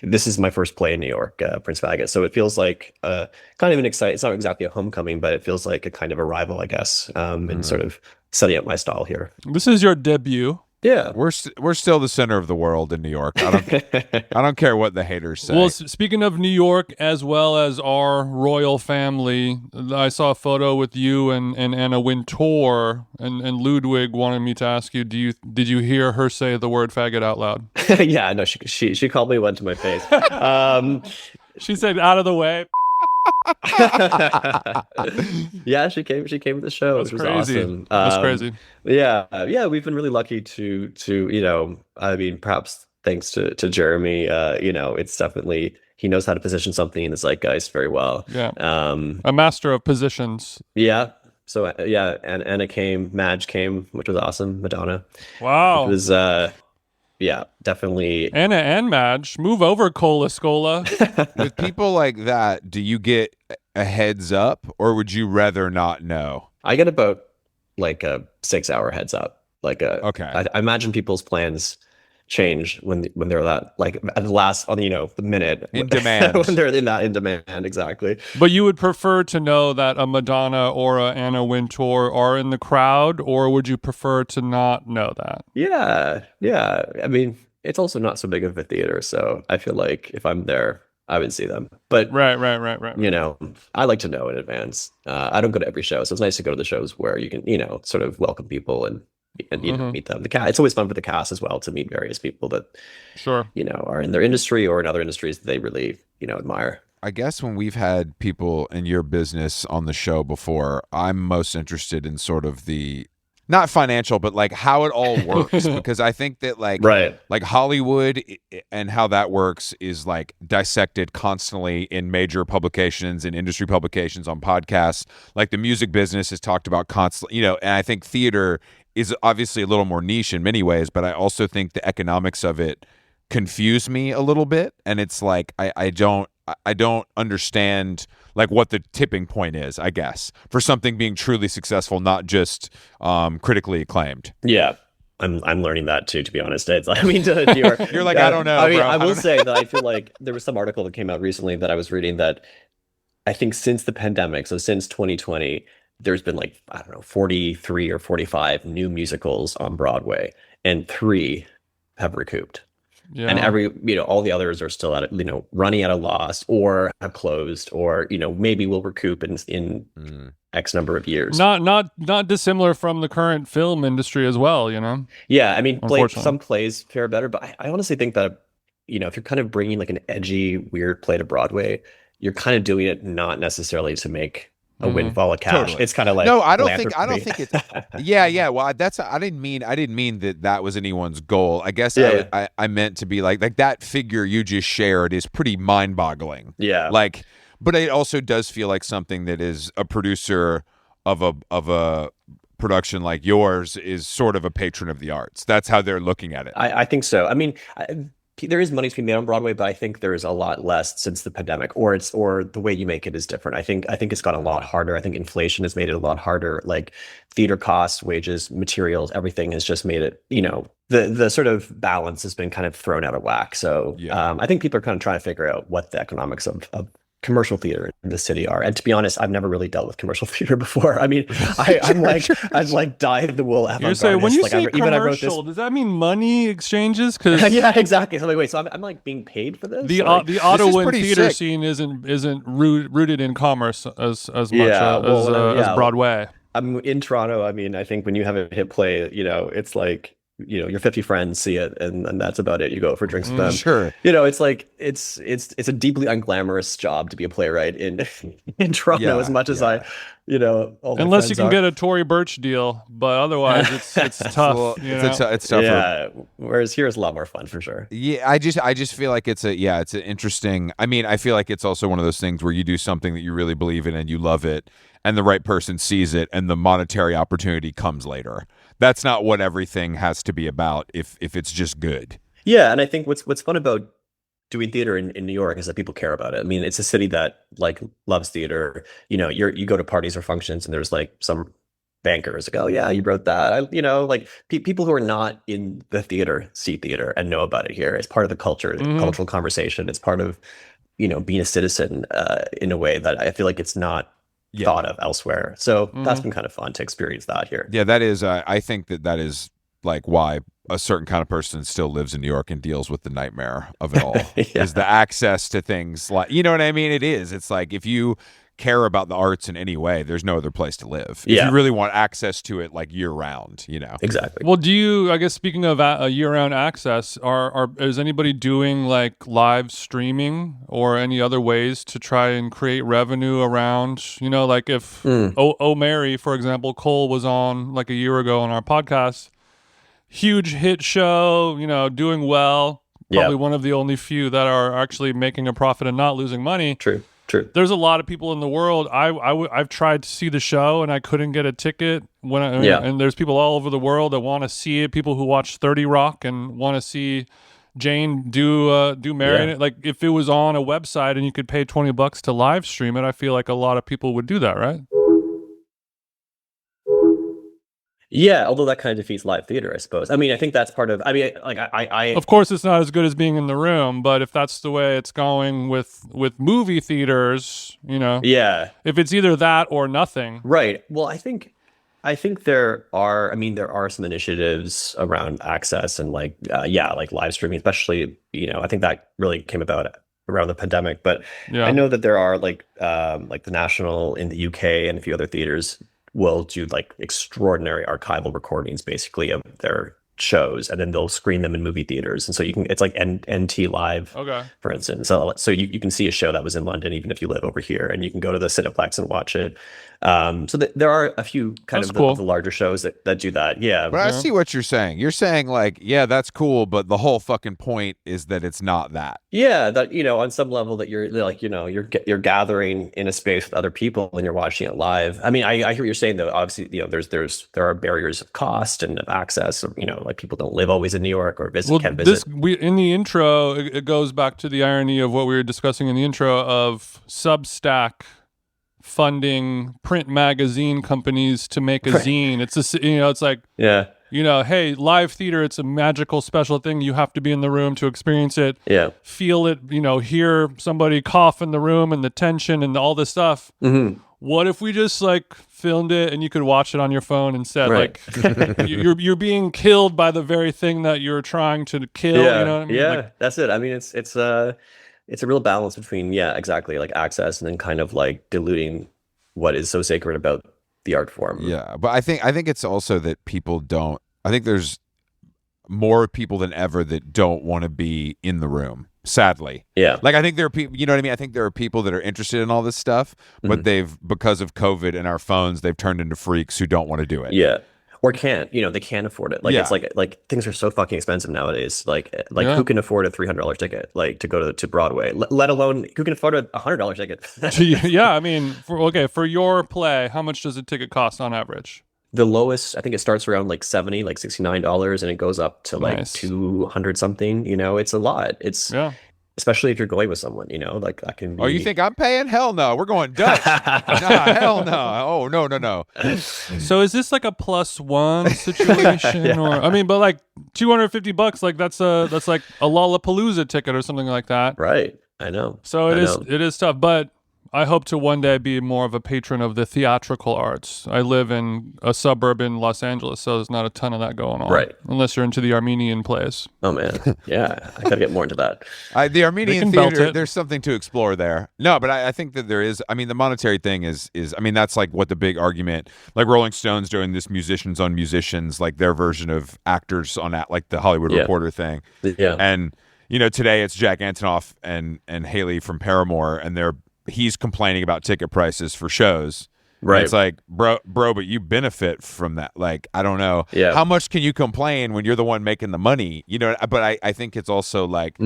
This is my first play in New York, Prince Valiant. So it feels like kind of an exciting. It's not exactly a homecoming, but it feels like a kind of arrival, I guess, and sort of setting up my style here. This is your debut. Yeah, we're still the center of the world in New York. I don't care what the haters say. Well, speaking of New York, as well as our royal family, I saw a photo with you and Anna Wintour, and Ludwig wanted me to ask you: did you hear her say the word faggot out loud? Yeah, no, she called me one to my face. She said, "Out of the way." Yeah, she came to the show. It was crazy. Awesome. That's crazy. Yeah, we've been really lucky to I mean, perhaps thanks to Jeremy, it's definitely, he knows how to position something in the zeitgeist very well. Yeah. A master of positions. Yeah. So and Anna came, Madge came, which was awesome. Madonna. Wow. It was definitely. Anna and Madge, move over, Cola Scola. With people like that, do you get a heads up, or would you rather not know? I get about like a 6 hour heads up. Okay. I imagine people's plans change when they're that like at the last on the minute In demand. when they're in demand. Exactly. But you would prefer to know that a Madonna or a Anna Wintour are in the crowd, or would you prefer to not know that? Yeah. I mean, it's also not so big of a theater, so I feel like if I'm there, I would see them. But Right. I like to know in advance. I don't go to every show, so it's nice to go to the shows where you can, sort of welcome people and meet them. It's always fun for the cast as well to meet various people that Sure. are in their industry or in other industries that they really admire. I guess when we've had people in your business on the show before, I'm most interested in sort of the not financial, but like how it all works, because I think that like Hollywood and how that works is like dissected constantly in major publications and industry publications on podcasts. Like the music business is talked about constantly, and I think theater is obviously a little more niche in many ways, but I also think the economics of it confuse me a little bit, and it's like I don't understand like what the tipping point is, I guess, for something being truly successful, not just critically acclaimed. Yeah, I'm learning that too, to be honest. You're like, I don't know. I mean, bro. I will say that I feel like there was some article that came out recently that I was reading that I think since the pandemic, so since 2020, there's been like, I don't know, 43 or 45 new musicals on Broadway, and 3 have recouped. Yeah. And all the others are still at running at a loss or have closed or maybe will recoup in X number of years. Not dissimilar from the current film industry as well, Yeah, I mean, some plays fare better, but I honestly think that if you're kind of bringing like an edgy, weird play to Broadway, you're kind of doing it not necessarily to make a windfall of cash. Totally. It's kind of like no, I don't think it's yeah. Well, I didn't mean that was anyone's goal. I guess I meant to be like that figure you just shared is pretty mind-boggling. Yeah. Like, but it also does feel like something that is a producer of a production like yours is sort of a patron of the arts. That's how they're looking at it. I think so. I mean, there is money to be made on Broadway, but I think there is a lot less since the pandemic, or the way you make it is different. I think it's gotten a lot harder. I think inflation has made it a lot harder. Like theater costs, wages, materials, everything has just made it, the sort of balance has been kind of thrown out of whack. So I think people are kind of trying to figure out what the economics of commercial theater in the city are. And to be honest, I've never really dealt with commercial theater before. I mean, I'm like dyed the wool avant-gardist. You're saying when you say commercial, does that mean money exchanges? Because yeah, exactly. So wait, so I'm like being paid for this. The Ottawa theater scene isn't rooted in commerce as much as Broadway. I'm in Toronto. I mean, I think when you have a hit play, it's like your 50 friends see it and that's about it. You go for drinks with them. Sure. It's like it's a deeply unglamorous job to be a playwright in Toronto as much as I unless you can get a Tory Burch deal, but otherwise it's tough. Well, it's tougher. Yeah. Whereas here is a lot more fun for sure. Yeah, I just feel like it's an interesting. I mean, I feel like it's also one of those things where you do something that you really believe in and you love it, and the right person sees it, and the monetary opportunity comes later. That's not what everything has to be about if it's just good. Yeah, and I think what's fun about doing theater in New York is that people care about it. I mean, it's a city that like loves theater. You go to parties or functions and there's like some bankers like, oh yeah, you wrote that. People who are not in the theater see theater and know about it here. It's part of the culture, cultural conversation. It's part of being a citizen in a way that I feel like it's not thought of elsewhere. So that's been kind of fun to experience that here. Yeah, that is. I think that is like why a certain kind of person still lives in New York and deals with the nightmare of it all. Is the access to things like, you know what I mean? It is. It's like if you care about the arts in any way, there's no other place to live. If you really want access to it like year round, Exactly. Well, I guess speaking of year round access, is anybody doing like live streaming or any other ways to try and create revenue around, like if Oh Mary, for example, Cole was on like a year ago on our podcast, huge hit show, doing well, probably one of the only few that are actually making a profit and not losing money. True. There's a lot of people in the world. I've tried to see the show and I couldn't get a ticket. And there's people all over the world that want to see it. People who watch 30 Rock and want to see Jane do Mary. Like if it was on a website and you could pay $20 to live stream it, I feel like a lot of people would do that, right? Yeah, although that kind of defeats live theater, I suppose. I mean, I think that's part of. I mean, like Of course, it's not as good as being in the room, but if that's the way it's going with movie theaters, yeah, if it's either that or nothing. right. Well, I think there are. I mean, there are some initiatives around access and like, yeah, like live streaming, especially. I think that really came about around the pandemic. But I Yeah. know that there are like the National in the UK and a few other theaters will do like extraordinary archival recordings, basically, of their shows, and then they'll screen them in movie theaters. And so it's like NT Live, Okay. for instance. So you can see a show that was in London, even if you live over here, and you can go to the Cineplex and watch it. There are a few kind That's of cool. the larger shows that do that. Yeah. But I see what you're saying. You're saying like, yeah, that's cool, but the whole fucking point is that it's not that. Yeah, that on some level that you're like you're gathering in a space with other people and you're watching it live. I mean, I hear what you're saying though. Obviously, there are barriers of cost and of access. Like people don't live always in New York or can't visit. We in the intro, it goes back to the irony of what we were discussing in the intro of Substack funding print magazine companies to make a zine. It's it's like, Yeah, hey, live theater, it's a magical special thing. You have to be in the room to experience it, yeah. feel it, hear somebody cough in the room and the tension and all this stuff. Mm-hmm. What if we just like filmed it and you could watch it on your phone instead? Right. Like you're being killed by the very thing that you're trying to kill. Yeah, You know what I mean? yeah. Like, That's it. I mean, it's a real balance between, yeah, exactly, like access and then kind of like diluting what is so sacred about the art form. Yeah, but I think it's also that people don't. I think there's more people than ever that don't want to be in the room. Sadly, Yeah. like I think there are people. You know what I mean? I think there are people that are interested in all this stuff, but because of COVID and our phones, they've turned into freaks who don't want to do it. Yeah. Or can't, they can't afford it. Like Yeah. it's like things are so fucking expensive nowadays. Like Yeah. who can afford a $300 ticket like to go to Broadway? Let alone who can afford a $100 ticket? yeah, I mean, for your play, how much does a ticket cost on average? The lowest, I think it starts around like 70, like $69, and it goes up to like Nice. 200 something. It's a lot. It's Yeah. especially if you're going with someone, like that can be. Oh, you think I'm paying? Hell no. We're going Dutch. Nah, hell no. Oh, no. So is this like a +1 situation, or I mean, but like $250, like that's like a Lollapalooza ticket or something like that. Right. I know. So I know. it is tough, but I hope to one day be more of a patron of the theatrical arts. I live in a suburb in Los Angeles, so there's not a ton of that going on. Right. Unless you're into the Armenian plays. Oh man. Yeah. I gotta get more into that. The They Armenian can belt theater, it. there's something to explore there. No, but I think that there is. I mean, the monetary thing is. I mean, that's like what the big argument. Like Rolling Stones doing this musicians on musicians, like their version of actors on like the Hollywood Yeah. Reporter thing. Yeah. And today it's Jack Antonoff and Haley from Paramore, and he's complaining about ticket prices for shows. And Right. it's like, bro, but you benefit from that. Like, I don't know. Yeah. How much can you complain when you're the one making the money? But I think it's also like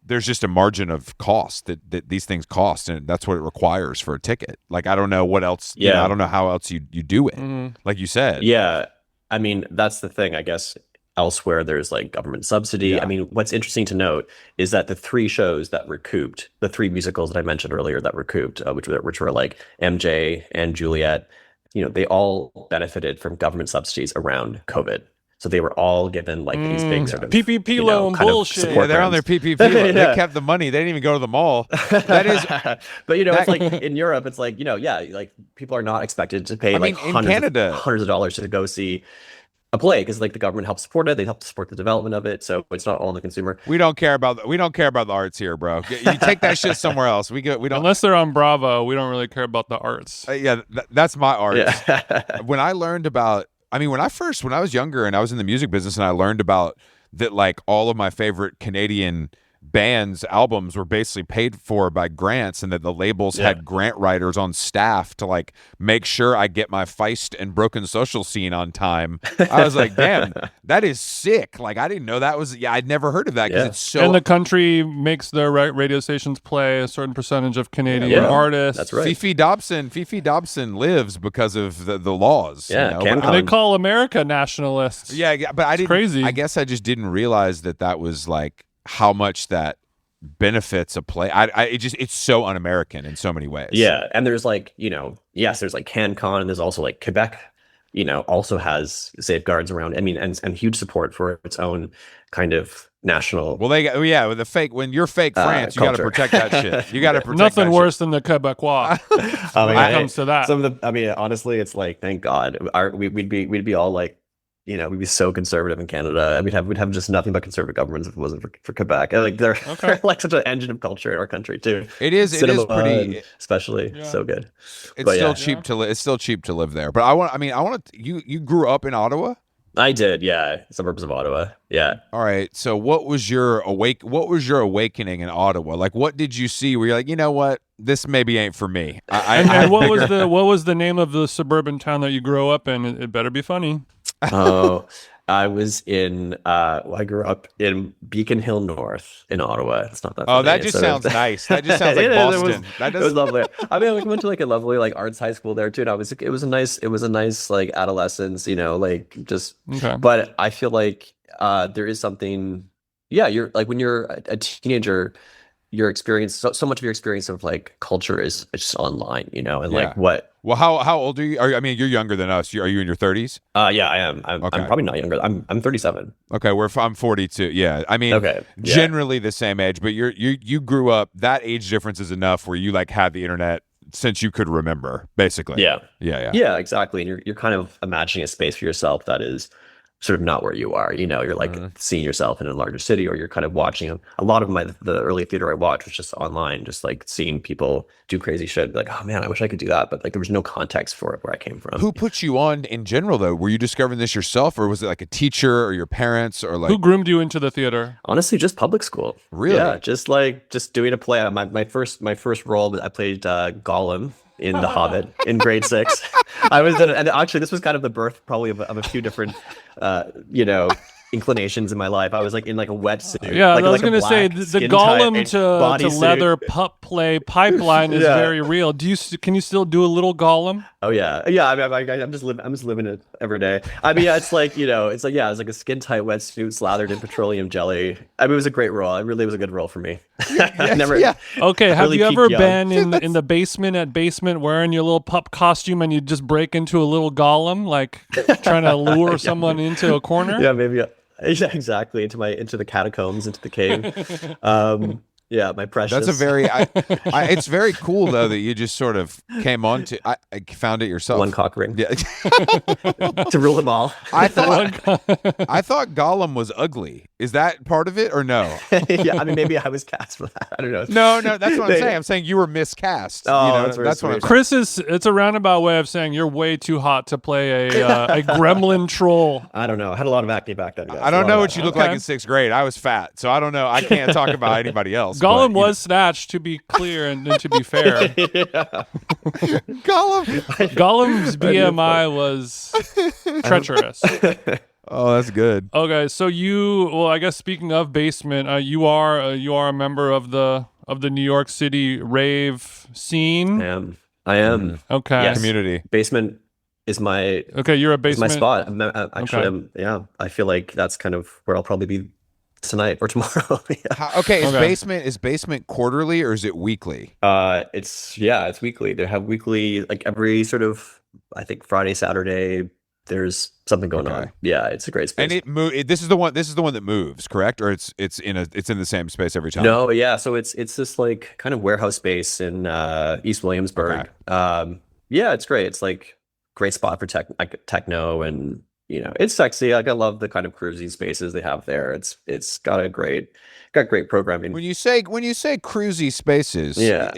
there's just a margin of cost that these things cost, and that's what it requires for a ticket. Like, I don't know what else. Yeah. I don't know how else you do it. Like you said. Yeah. I mean, that's the thing, I guess. Elsewhere, there's like government subsidy. Yeah. I mean, what's interesting to note is that the three shows that recouped, the three musicals that I mentioned earlier that recouped, which were like MJ and Juliet, they all benefited from government subsidies around COVID. So they were all given like these big sort of PPP loan kind of bullshit. support Yeah, they're on their programs. PPP. Loan. Yeah. They kept the money. They didn't even go to the mall. That is. But it's like in Europe, it's like yeah, like people are not expected to pay I like mean, in hundreds Canada- of dollars to go see a play because like the government helps support it, they help support the development of it, so it's not all on the consumer. We don't care about the arts here, bro. You take that shit somewhere else. We don't. Unless they're on Bravo, we don't really care about the arts. Yeah, that's my art. Yeah. When I learned about, I mean, when I was younger and I was in the music business and I learned about that, like all of my favorite Canadian bands' albums were basically paid for by grants, and that the labels had grant writers on staff to like make sure I get my Feist and Broken Social Scene on time. I was like, damn, that is sick. Like, I didn't know that was. Yeah, I'd never heard of that because it's so. And the country makes their radio stations play a certain percentage of Canadian Yeah, artists. that's right. Fifi Dobson lives because of the laws. Yeah, But Camcom. And they call America nationalists. yeah, but I didn't. crazy. I guess I just didn't realize that was like how much that benefits a play. It's so un-American in so many ways. Yeah, and there's like yes, there's like CanCon, and there's also like Quebec also has safeguards around. I mean, and huge support for its own kind of national. Well, with the fake. When you're fake France, you got to culture. protect that shit. You got to protect Nothing that worse shit. than the Quebecois I when mean, it comes to that. Some of the, I mean, honestly, it's like, thank God, we'd be all like, we'd be so conservative in Canada. And we'd have just nothing but conservative governments if it wasn't for Quebec. And, like they're like such an engine of culture in our country too. It is Cinema, pretty, especially so good. It's But still cheap to live. It's still cheap to live there. But I want to. You grew up in Ottawa. I did, yeah, suburbs of Ottawa, yeah. All right. So what was your awakening in Ottawa? Like, what did you see where you're like, you know what, this maybe ain't for me? And what was the name of the suburban town that you grew up in? It better be funny. Oh, I was in. I grew up in Beacon Hill North in Ottawa. It's not that. Oh, funny. that just sounds nice. That just sounds like Boston. It was lovely. I mean, I went to like a lovely like arts high school there too. And it was a nice like adolescence. Like just. Okay. But I feel like there is something. Yeah, you're like when you're a teenager. Your experience, so much of your experience of like culture is just online, and like what. Well, how old are you? I mean, you're younger than us. Are you in your 30s? Yeah, I am. I'm probably not younger. I'm 37. Okay, I'm 42. Yeah, I mean, generally the same age, but you grew up. That age difference is enough where you like had the internet since you could remember, basically. Yeah, exactly. And you're kind of imagining a space for yourself that is sort of not where you are. You're like seeing yourself in a larger city, or you're kind of watching a lot of the early theater I watched was just online, just like seeing people do crazy shit. Like, oh man, I wish I could do that, but like there was no context for it where I came from. Who put you on in general though? Were you discovering this yourself, or was it like a teacher or your parents, or like who groomed you into the theater? Honestly, just public school. Really? Yeah, just doing a play. My first role, I played Gollum in The Hobbit in grade 6. And actually this was kind of the birth probably of a few different inclinations in my life. I was like in like a wetsuit. Yeah, like, I was like going to say the Gollum to leather pup play pipeline is very real. Can you still do a little Gollum? Oh yeah. I'm just living it every day. I mean, it's like it's like a skin tight wetsuit slathered in petroleum jelly. I mean, it was a great role. It really was a good role for me. Okay, have you ever been in the basement at Basement wearing your little pup costume and you just break into a little Gollum, like trying to lure someone into a corner? Yeah, maybe. Yeah, exactly. Into the catacombs, into the cave. Yeah, my precious. That's a very. It's very cool though that you just sort of came on to. I found it yourself. One cock ring. Yeah. To rule them all. I thought Gollum was ugly. Is that part of it or no? Yeah, I mean maybe I was cast for that. I don't know. No, that's what I'm saying. I'm saying you were miscast. Oh, that's what I'm saying. Chris it's a roundabout way of saying you're way too hot to play a gremlin troll. I don't know. I had a lot of acne back then, guys. I don't know what you look like in 6th grade. I was fat, so I don't know. I can't talk about anybody else. Gollum was snatched, to be clear and to be fair. Gollum's BMI was treacherous. Oh, that's good. Okay, so I guess speaking of Basement, you are a member of the New York City rave scene. I am. Okay. Yes. Community. Basement is my. Okay, you're a Basement. Is my spot. Yeah. I feel like that's kind of where I'll probably be tonight or tomorrow. Is Basement quarterly or is it weekly? It's weekly. They have weekly, like every sort of, I think Friday, Saturday. There's something going on. Yeah, it's a great space. And this is the one that moves, correct? Or it's in the same space every time? No, yeah. So it's this like kind of warehouse space in East Williamsburg. Okay. Yeah, it's great. It's like great spot for techno, and it's sexy. Like I love the kind of cruising spaces they have there. It's got great programming. When you say cruisy spaces, yeah,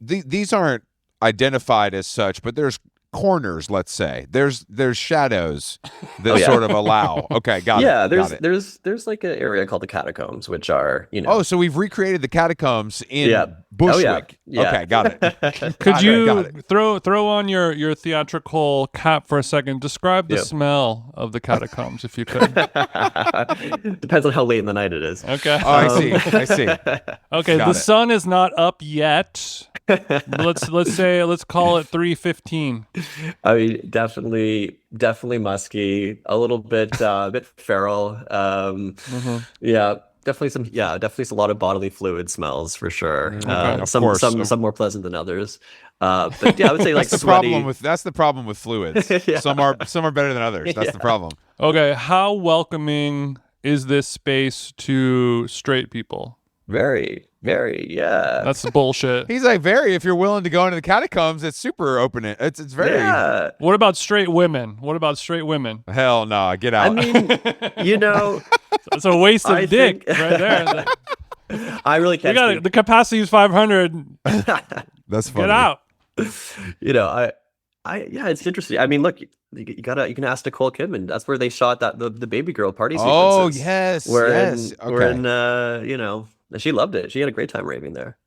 these aren't identified as such, but there's corners, let's say there's shadows that sort of allow. Okay, got it. Yeah, there's like an area called the catacombs, which are Oh, so we've recreated the catacombs in Bushwick. Yeah. Okay, got it. Could you throw on your theatrical cap for a second? Describe the smell of the catacombs, if you could. Depends on how late in the night it is. Okay. Oh, I see. Okay, the sun is not up yet. Let's call it 3:15. I mean, definitely musky, a little bit feral. Yeah, definitely a lot of bodily fluid smells for sure. Okay, of Some course. some more pleasant than others. But yeah, I would say like sweaty. That's the problem with fluids. Yeah. Some are better than others. That's the problem. Okay, how welcoming is this space to straight people? Very, very, yeah. That's bullshit. He's like, very. If you're willing to go into the catacombs, it's super open. It's very. Yeah. What about straight women? What about straight women? Hell no, get out. I mean, you know, It's a waste of I dick think- right there. I really You can't. got speak- the capacity is 500. That's funny. Get out. You know, yeah, it's interesting. I mean, look, you can ask Nicole Kidman. That's where they shot the baby girl party Oh sequences. yes, We're okay. in, you know, she loved it. She had a great time raving there.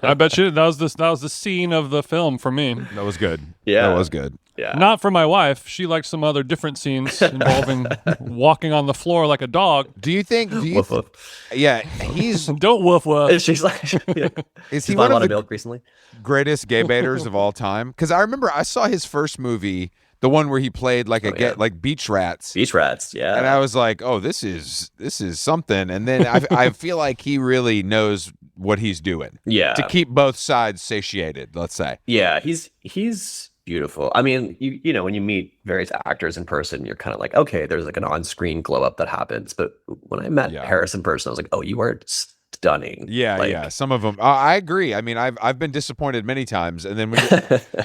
I bet you that was the scene of the film for me. That was good. Yeah. That was good. Yeah. Not for my wife. She likes some other different scenes involving walking on the floor like a dog. Do you think? Woof, woof. Yeah, he's Don't woof woof. And she's like, yeah. is She's he bought one a of lot of the milk recently. greatest gay baiters of all time? Because I remember I saw his first movie, the one where he played like like beach rats. Beach rats, yeah. And I was like, "Oh, this is something." And then I feel like he really knows what he's doing. Yeah. To keep both sides satiated, let's say. Yeah, he's beautiful. I mean, you know, when you meet various actors in person, you're kind of like, okay, there's like an on-screen glow up that happens. But when I met Harris in person, I was like, oh, you are stunning. Yeah, like, yeah. Some of them, I agree. I mean, I've been disappointed many times, and then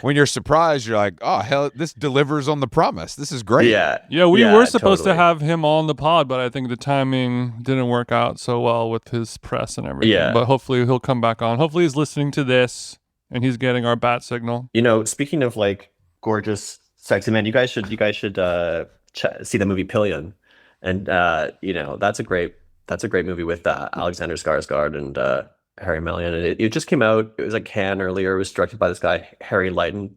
when you're surprised, you're like, oh hell, this delivers on the promise. This is great. Yeah, Yeah, we were supposed to totally. have him on the pod, but I think the timing didn't work out so well with his press and everything. Yeah. But hopefully he'll come back on. Hopefully he's listening to this and he's getting our bat signal. You know, speaking of like gorgeous, sexy men, you guys should see the movie Pillion, and you know, that's a great movie with Alexander Skarsgård and Harry Mellion. And it just came out. It was at Cannes earlier. It was directed by this guy Harry Leighton.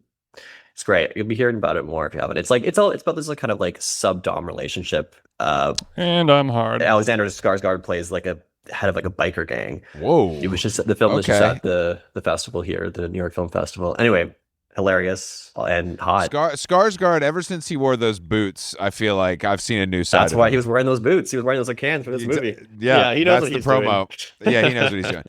It's great. You'll be hearing about it more if you haven't. It's about this like kind of like sub-dom relationship. And I'm hard. Alexander Skarsgård plays like a head of like a biker gang. Whoa. It was just the film was just Okay. at the festival here, the New York Film Festival. Anyway, hilarious and hot. Skarsgård, ever since he wore those boots, I feel like I've seen a new side. That's of why him. he was wearing those boots. He was wearing those at Cannes for this movie. Yeah, he knows that's what the he's promo. doing. Yeah, he knows what he's doing.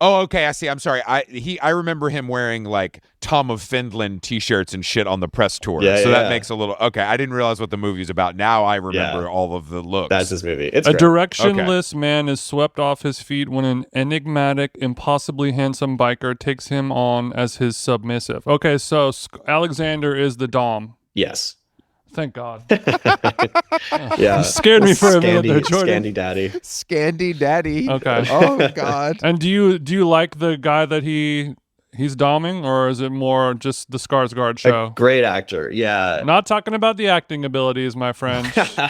Oh, okay. I see. I'm sorry. I remember him wearing like Tom of Finland T-shirts and shit on the press tour. Yeah, so that yeah. makes a little okay. I didn't realize what the movie's about. Now I remember Yeah. all of the looks. That's his movie. It's A great. directionless man is swept off his feet when an enigmatic, impossibly handsome biker takes him on as his submissive. Okay, so Alexander is the Dom. Yes. Thank God. Yeah. You scared me for a minute there, Jordan. Scandy Daddy. Scandy Daddy. Okay. Oh God. And do you like the guy that he's doming, or is it more just the Skarsgård show? A great actor. Yeah. Not talking about the acting abilities, my friend.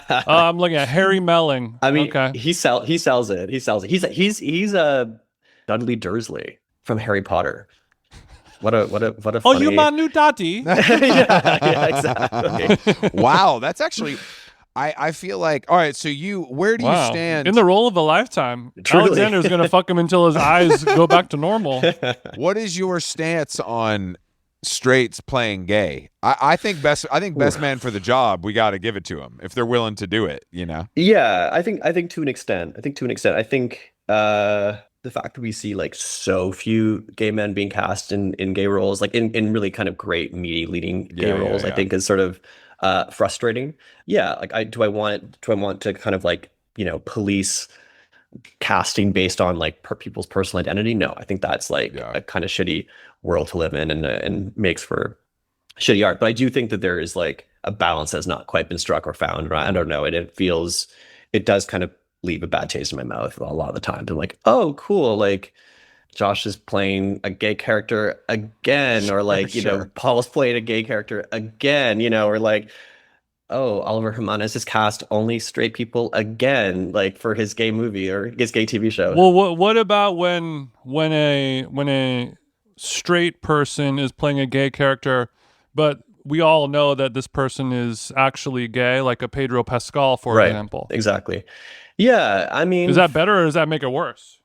I'm looking at Harry Melling. I mean, okay. he sells it. He sells it. He's a Dudley Dursley from Harry Potter. What a Oh, funny... you my new daddy. yeah, exactly. Wow. That's actually. I feel like. All right. So where do you Wow. stand? In the role of a lifetime? Truly. Alexander's gonna fuck him until his eyes go back to normal. What is your stance on straights playing gay? I think best man for the job. We got to give it to him if they're willing to do it. You know. Yeah, I think to an extent. I think the fact that we see like so few gay men being cast in gay roles, like in really kind of great meaty leading gay roles, I think is sort of frustrating. Yeah, like do I want to kind of like, you know, police casting based on like people's personal identity? No, I think that's like a kind of shitty world to live in and makes for shitty art. But I do think that there is like a balance that's not quite been struck or found. Or I don't know. And it does kind of leave a bad taste in my mouth a lot of the times. I'm like, oh, cool. Like Josh is playing a gay character again, or like, you know, Paul's playing a gay character again, you know, or like, oh, Oliver Jimenez has cast only straight people again, like for his gay movie or his gay TV show. Well, what about when a straight person is playing a gay character, but we all know that this person is actually gay, like a Pedro Pascal, for example? Exactly. Yeah, I mean, is that better or does that make it worse?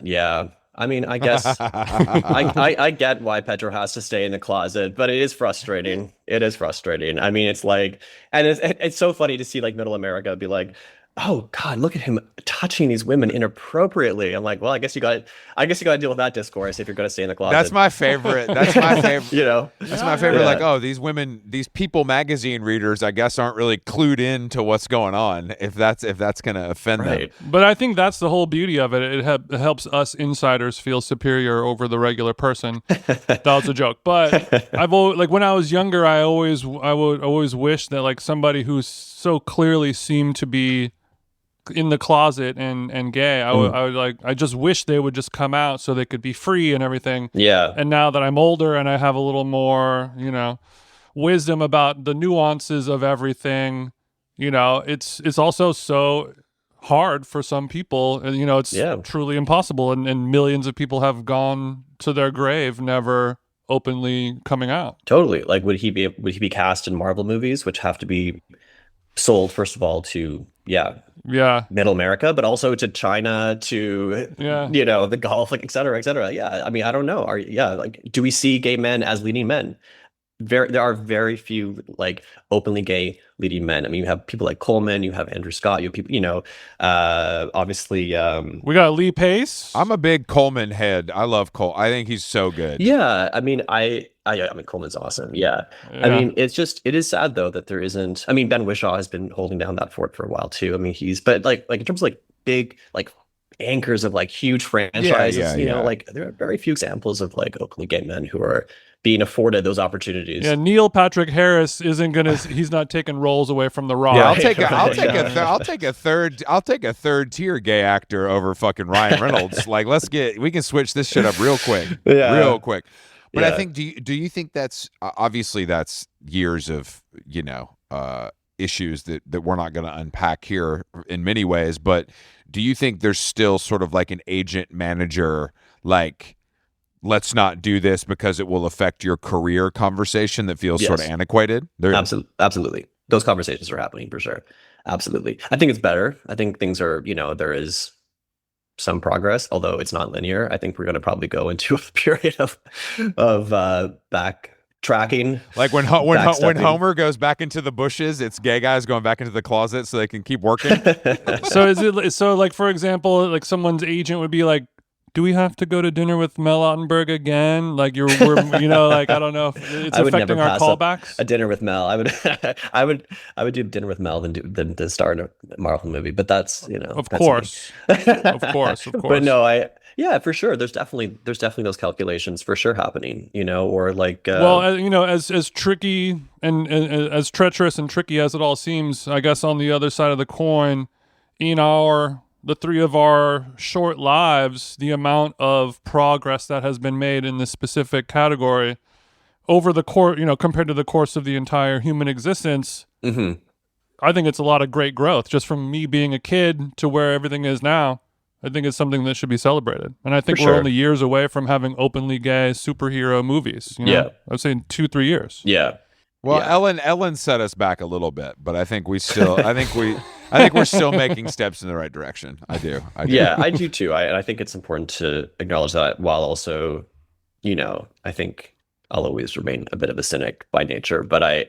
Yeah. I mean, I guess I get why Pedro has to stay in the closet, but it is frustrating. It is frustrating. I mean, it's like, and it's so funny to see like Middle America be like, oh God, look at him touching these women inappropriately. I'm like, well, I guess you got to deal with that discourse if you're going to stay in the That's closet. my favorite. That's my favorite. You know? That's my favorite. Yeah. Like, oh, these women, these People magazine readers, I guess, aren't really clued in to what's going on. If that's going to offend them. Right. But I think that's the whole beauty of it. It helps us insiders feel superior over the regular person. That was a joke. But I've always, like when I was younger, I would always wish that like somebody who so clearly seemed to be in the closet and gay, I would like, I just wish they would just come out so they could be free and everything. Yeah. And now that I'm older and I have a little more, you know, wisdom about the nuances of everything, you know, it's also so hard for some people, and you know, it's truly impossible, and millions of people have gone to their grave never openly coming out. Totally. Like, would he be cast in Marvel movies, which have to be sold, first of all, to Middle America, but also to China, to you know, the Gulf, like et cetera, et cetera. Yeah. I mean, I don't know. Like, do we see gay men as leading men? There are very few like openly gay leading men. I mean, you have people like Coleman, you have Andrew Scott, you have people, you know, obviously we got Lee Pace. I'm a big Coleman head. I love Cole. I think he's so good. Yeah, I mean, I mean, Coleman's awesome. Yeah. I mean, it is sad though that there isn't. I mean, Ben Whishaw has been holding down that fort for a while too. I mean, but like in terms of like big like anchors of like huge franchises, you know, like there are very few examples of like openly gay men who are being afforded those opportunities. Yeah, Neil Patrick Harris isn't gonna. He's not taking roles away from The Rock. Yeah, I'll take a third tier gay actor over fucking Ryan Reynolds. Like, we can switch this shit up real quick, real quick. But I think, do you think that's obviously that's years of, you know, issues that we're not going to unpack here in many ways, but do you think there's still sort of like an agent manager, like, let's not do this because it will affect your career conversation that feels sort of antiquated? Absolutely. Those conversations are happening for sure. Absolutely. I think it's better. I think things are, you know, there is some progress, although it's not linear. I think we're going to probably go into a period of backtracking. Like when Homer goes back into the bushes, it's gay guys going back into the closet so they can keep working. So like, for example, like someone's agent would be like, do we have to go to dinner with Mel Ottenberg again? Like we're you know, like, I don't know if it's affecting our callbacks. A dinner with Mel. I would do dinner with Mel than to star in a Marvel movie. But that's, you know, of course. But no, for sure. There's definitely those calculations for sure happening, you know, or like well, you know, as tricky and as treacherous and tricky as it all seems, I guess on the other side of the coin, in the three of our short lives, the amount of progress that has been made in this specific category over the course, you know, compared to the course of the entire human existence, I think it's a lot of great growth just from me being a kid to where everything is now. I think it's something that should be celebrated. And I think we're only years away from having openly gay superhero movies. You know? I was saying 2-3 years. Yeah. Well, Ellen set us back a little bit, but I think we're still making steps in the right direction. I do. Yeah, I do too. I think it's important to acknowledge that, while also, you know, I think I'll always remain a bit of a cynic by nature. But I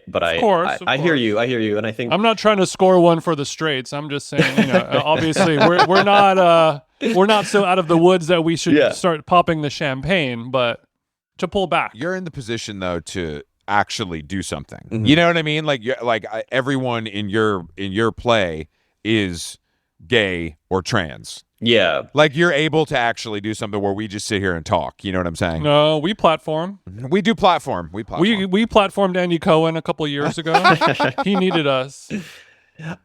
hear you, and I think I'm not trying to score one for the straights. I'm just saying, you know, obviously we're not so out of the woods that we should start popping the champagne, but to pull back. You're in the position though to actually do something. You know what I mean? Like, everyone in your play is gay or trans. Yeah. Like, you're able to actually do something where we just sit here and talk. You know what I'm saying? No, we platform. We do platform. We platformed Andy Cohen a couple of years ago. He needed us.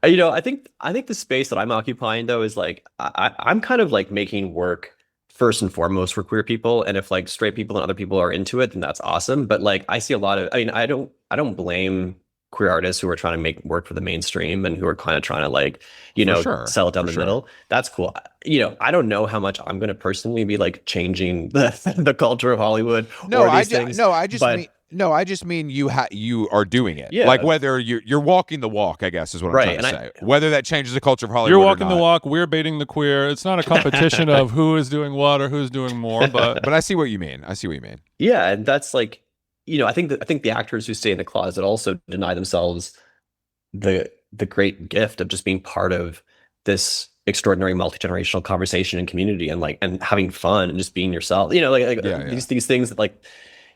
You know, I think the space that I'm occupying though is like I'm kind of like making work first and foremost for queer people, and if like straight people and other people are into it, then that's awesome. But like, I see a lot of, I mean, I don't blame queer artists who are trying to make work for the mainstream and who are kind of trying to like, you know, sell it down the middle. That's cool. You know, I don't know how much I'm going to personally be like changing the culture of Hollywood. I just mean you are doing it. Yeah. Like, whether you're walking the walk, I guess is what I'm trying to say. Whether that changes the culture of Hollywood. You're walking the walk. We're baiting the queer. It's not a competition of who is doing what or who's doing more. But I see what you mean. Yeah, and that's like, you know, I think the actors who stay in the closet also deny themselves the great gift of just being part of this extraordinary multi-generational conversation and community, and like, and having fun and just being yourself, you know, these things that, like,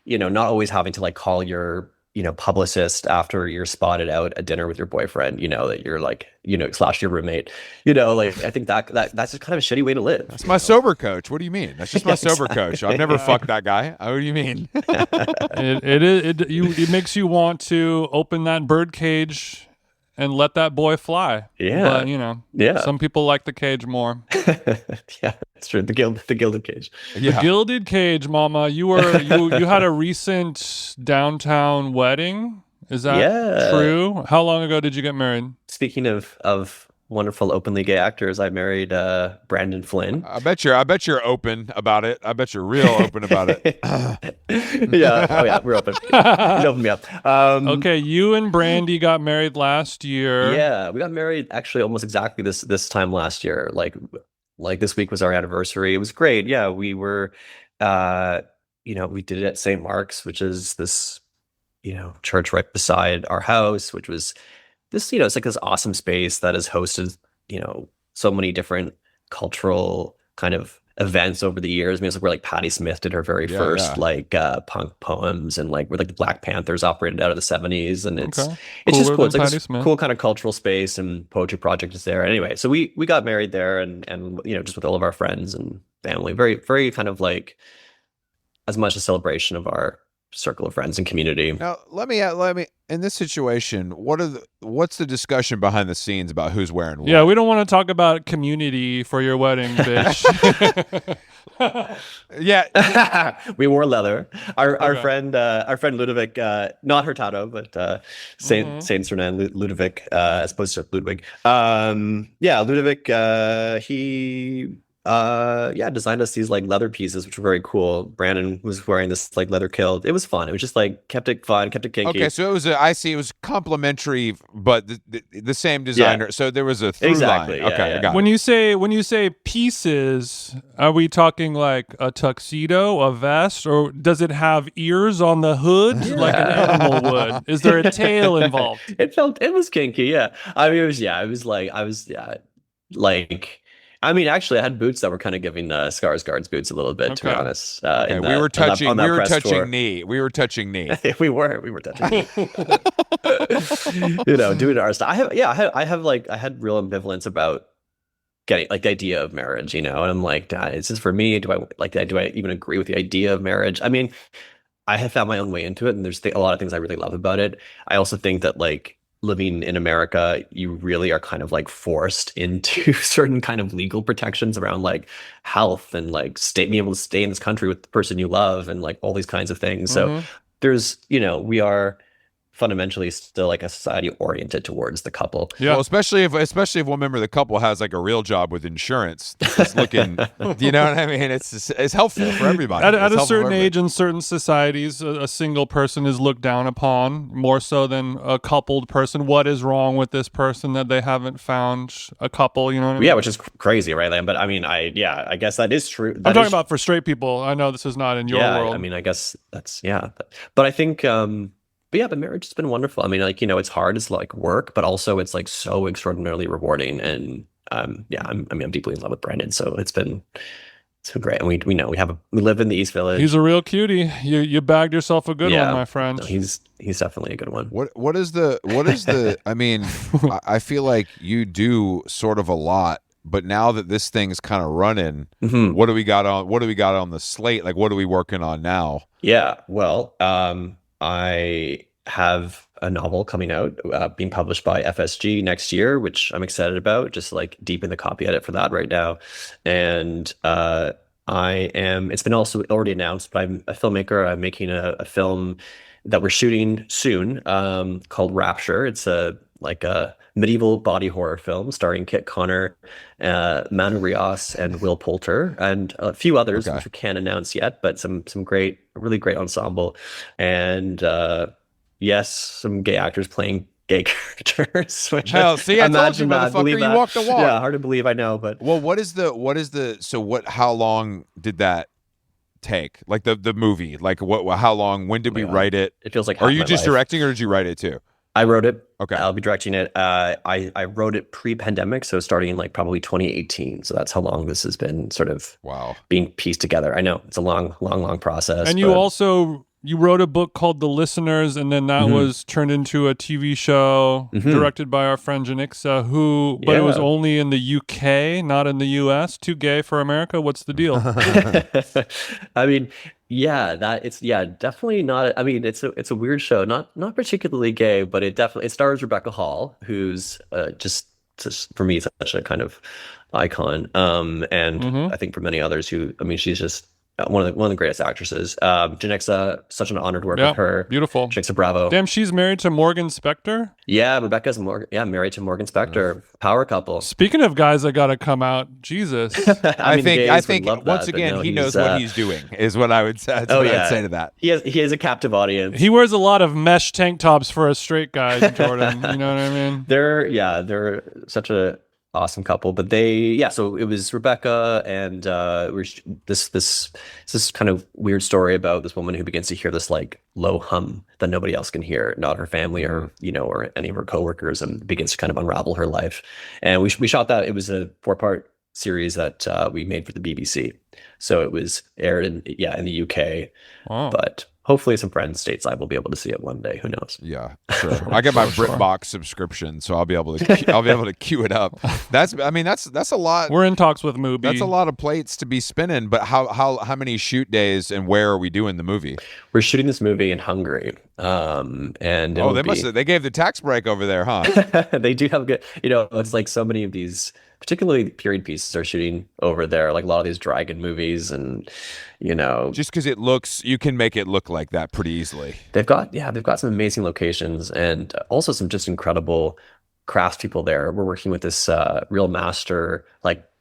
you know, not always having to like call your, you know, publicist after you're spotted out at dinner with your boyfriend, you know, that you're like, you know, / your roommate, you know, like, I think that's just kind of a shitty way to live. That's my sober coach. What do you mean? That's just my sober coach. I've never fucked that guy. What do you mean? It makes you want to open that bird cage and let that boy fly. Yeah. But, you know, some people like the cage more. Yeah, it's true. The gilded cage. Yeah. The gilded cage, Mama. You had a recent downtown wedding. Is that true? How long ago did you get married? Speaking of wonderful openly gay actors, I married Brandon Flynn. I bet you're open about it. I bet you're real open about it. Yeah. Oh yeah, we're open. He's opened me up. Okay, you and Brandy got married last year. Yeah, we got married actually almost exactly this time last year. Like this week was our anniversary. It was great. Yeah, we were you know, we did it at St. Mark's, which is this, you know, church right beside our house, which was this, you know, it's like this awesome space that has hosted, you know, so many different cultural kind of events over the years. I mean, it's like where like Patti Smith did her very first like punk poems, and like where like the Black Panthers operated out of the 70s, and it's just cool. It's like this cool kind of cultural space, and poetry project is there. Anyway, so we got married there, and you know, just with all of our friends and family, very very kind of like as much a celebration of our circle of friends and community. Now, let me in this situation, what's the discussion behind the scenes about who's wearing what? Yeah, we don't want to talk about community for your wedding, bitch. Yeah. We wore leather. Our friend Ludovic, not Hurtado, but Saint Sernan Ludovic, as opposed to Ludwig. Ludovic, he designed us these like leather pieces, which were very cool. Brandon was wearing this like leather kilt. It was fun. It was just like kept it fun, kept it kinky. Okay, so it was complimentary, but the same designer. Yeah. So there was a through line. Yeah, okay, I got when it. When you say pieces, are we talking like a tuxedo, a vest, or does it have ears on the hood like an animal would? Is there a tail involved? It was kinky. Yeah, I mean, I mean, actually, I had boots that were kind of giving Skarsgård's boots a little bit, to be honest. We were touching knee. We were touching knee. we were touching knee. You know, doing our stuff. I had real ambivalence about getting like the idea of marriage, you know, and I'm like, is this for me? Do I even agree with the idea of marriage? I mean, I have found my own way into it, and there's a lot of things I really love about it. I also think that like living in America, you really are kind of like forced into certain kind of legal protections around like health and like being able to stay in this country with the person you love and like all these kinds of things. So there's, you know, we are fundamentally still like a society oriented towards the couple. Yeah, well, especially if one member of the couple has like a real job with insurance. It's looking, you know what I mean? It's helpful for everybody. At a certain age in certain societies, a single person is looked down upon more so than a coupled person. What is wrong with this person that they haven't found a couple? You know what I mean? Yeah, which is crazy, right? But I mean, I guess that is true. I'm talking about for straight people. I know this is not in your world. I mean, I guess that's but I think. But marriage has been wonderful. I mean, like, you know, it's hard, it's like work, but also it's like so extraordinarily rewarding. And I'm deeply in love with Brandon, so it's been great. And we know we live in the East Village. He's a real cutie. You bagged yourself a good one, my friend. No, he's definitely a good one. What is the I mean, I feel like you do sort of a lot, but now that this thing's kind of running, what do we got on the slate? Like, what are we working on now? Yeah, well, I have a novel coming out, being published by FSG next year, which I'm excited about, just like deep in the copy edit for that right now. And it's been also already announced, but I'm a filmmaker. I'm making a film that we're shooting soon called Rapture. It's a medieval body horror film starring Kit Connor, Manu Rios, and Will Poulter, and a few others, which we can't announce yet, but some really great ensemble. And yes, some gay actors playing gay characters. Which I told you, motherfucker, you walked the walk. Yeah, hard to believe, I know, but well, how long did that take? Like the movie, like how long? When did we write it? It feels like are you just directing, or did you write it too? I wrote it. Okay. I'll be directing it. I wrote it pre-pandemic, so starting in like probably 2018. So that's how long this has been sort of Wow. being pieced together. I know it's a long process. And you wrote a book called The Listeners, and then that was turned into a TV show directed by our friend Janixa, but it was only in the UK, not in the US. Too gay for America? What's the deal? I mean, definitely not. I mean, it's a weird show, not particularly gay, but it stars Rebecca Hall, who's just for me such a kind of icon. And I think for many others she's just one of the greatest actresses. Janixa, such an honor to work with her. Beautiful. Janixa Bravo. Damn, she's married to Morgan Spector? Yeah, married to Morgan Spector. Power couple. Speaking of guys that gotta come out, Jesus. I think once again, he knows what he's doing, is what I would say. That's what I'd say to that. He has a captive audience. He wears a lot of mesh tank tops for a straight guy, Jordan. You know what I mean? They're such a awesome couple, but so it was Rebecca and this kind of weird story about this woman who begins to hear this like low hum that nobody else can hear, not her family or any of her coworkers, and begins to kind of unravel her life. And we shot that. It was a 4-part series that we made for the BBC, so it was aired in the UK. Wow. But hopefully some friends stateside will be able to see it one day. Who knows? Yeah, sure. I get my BritBox subscription, so I'll be able to queue it up. That's a lot. We're in talks with Mubi. That's a lot of plates to be spinning. But how many shoot days and where are we doing the movie? We're shooting this movie in Hungary. And they gave the tax break over there, huh? They do have good. It's like so many of these, particularly period pieces, are shooting over there. Like a lot of these dragon movies, and just because you can make it look like that pretty easily. They've got some amazing locations and also some just incredible craftspeople there. We're working with this real master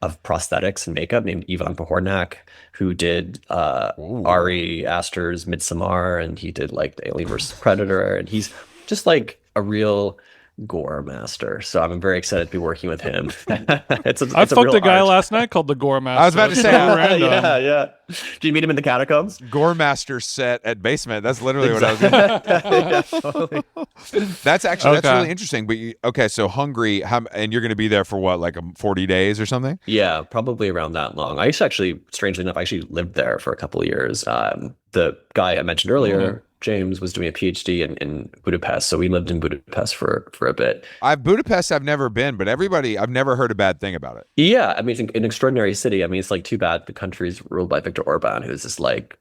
of prosthetics and makeup named Ivan Pohornak, who did Ari Aster's Midsommar, and he did like the Alien vs Predator, and he's just like a real gore master. So I'm very excited to be working with him. I fucked a guy last night called the Gore Master. I was about to say, yeah. Did you meet him in the catacombs? Gore Master set at Basement. That's literally what I was going to That's really interesting. But so Hungary, and you're going to be there for what, like 40 days or something? Yeah, probably around that long. I used to actually, strangely enough, lived there for a couple of years. The guy I mentioned earlier, James, was doing a PhD in Budapest, so we lived in Budapest for a bit. Budapest I've never been, but I've never heard a bad thing about it. Yeah, I mean, it's an extraordinary city. I mean, it's like too bad the country's ruled by Viktor Orban, who's this like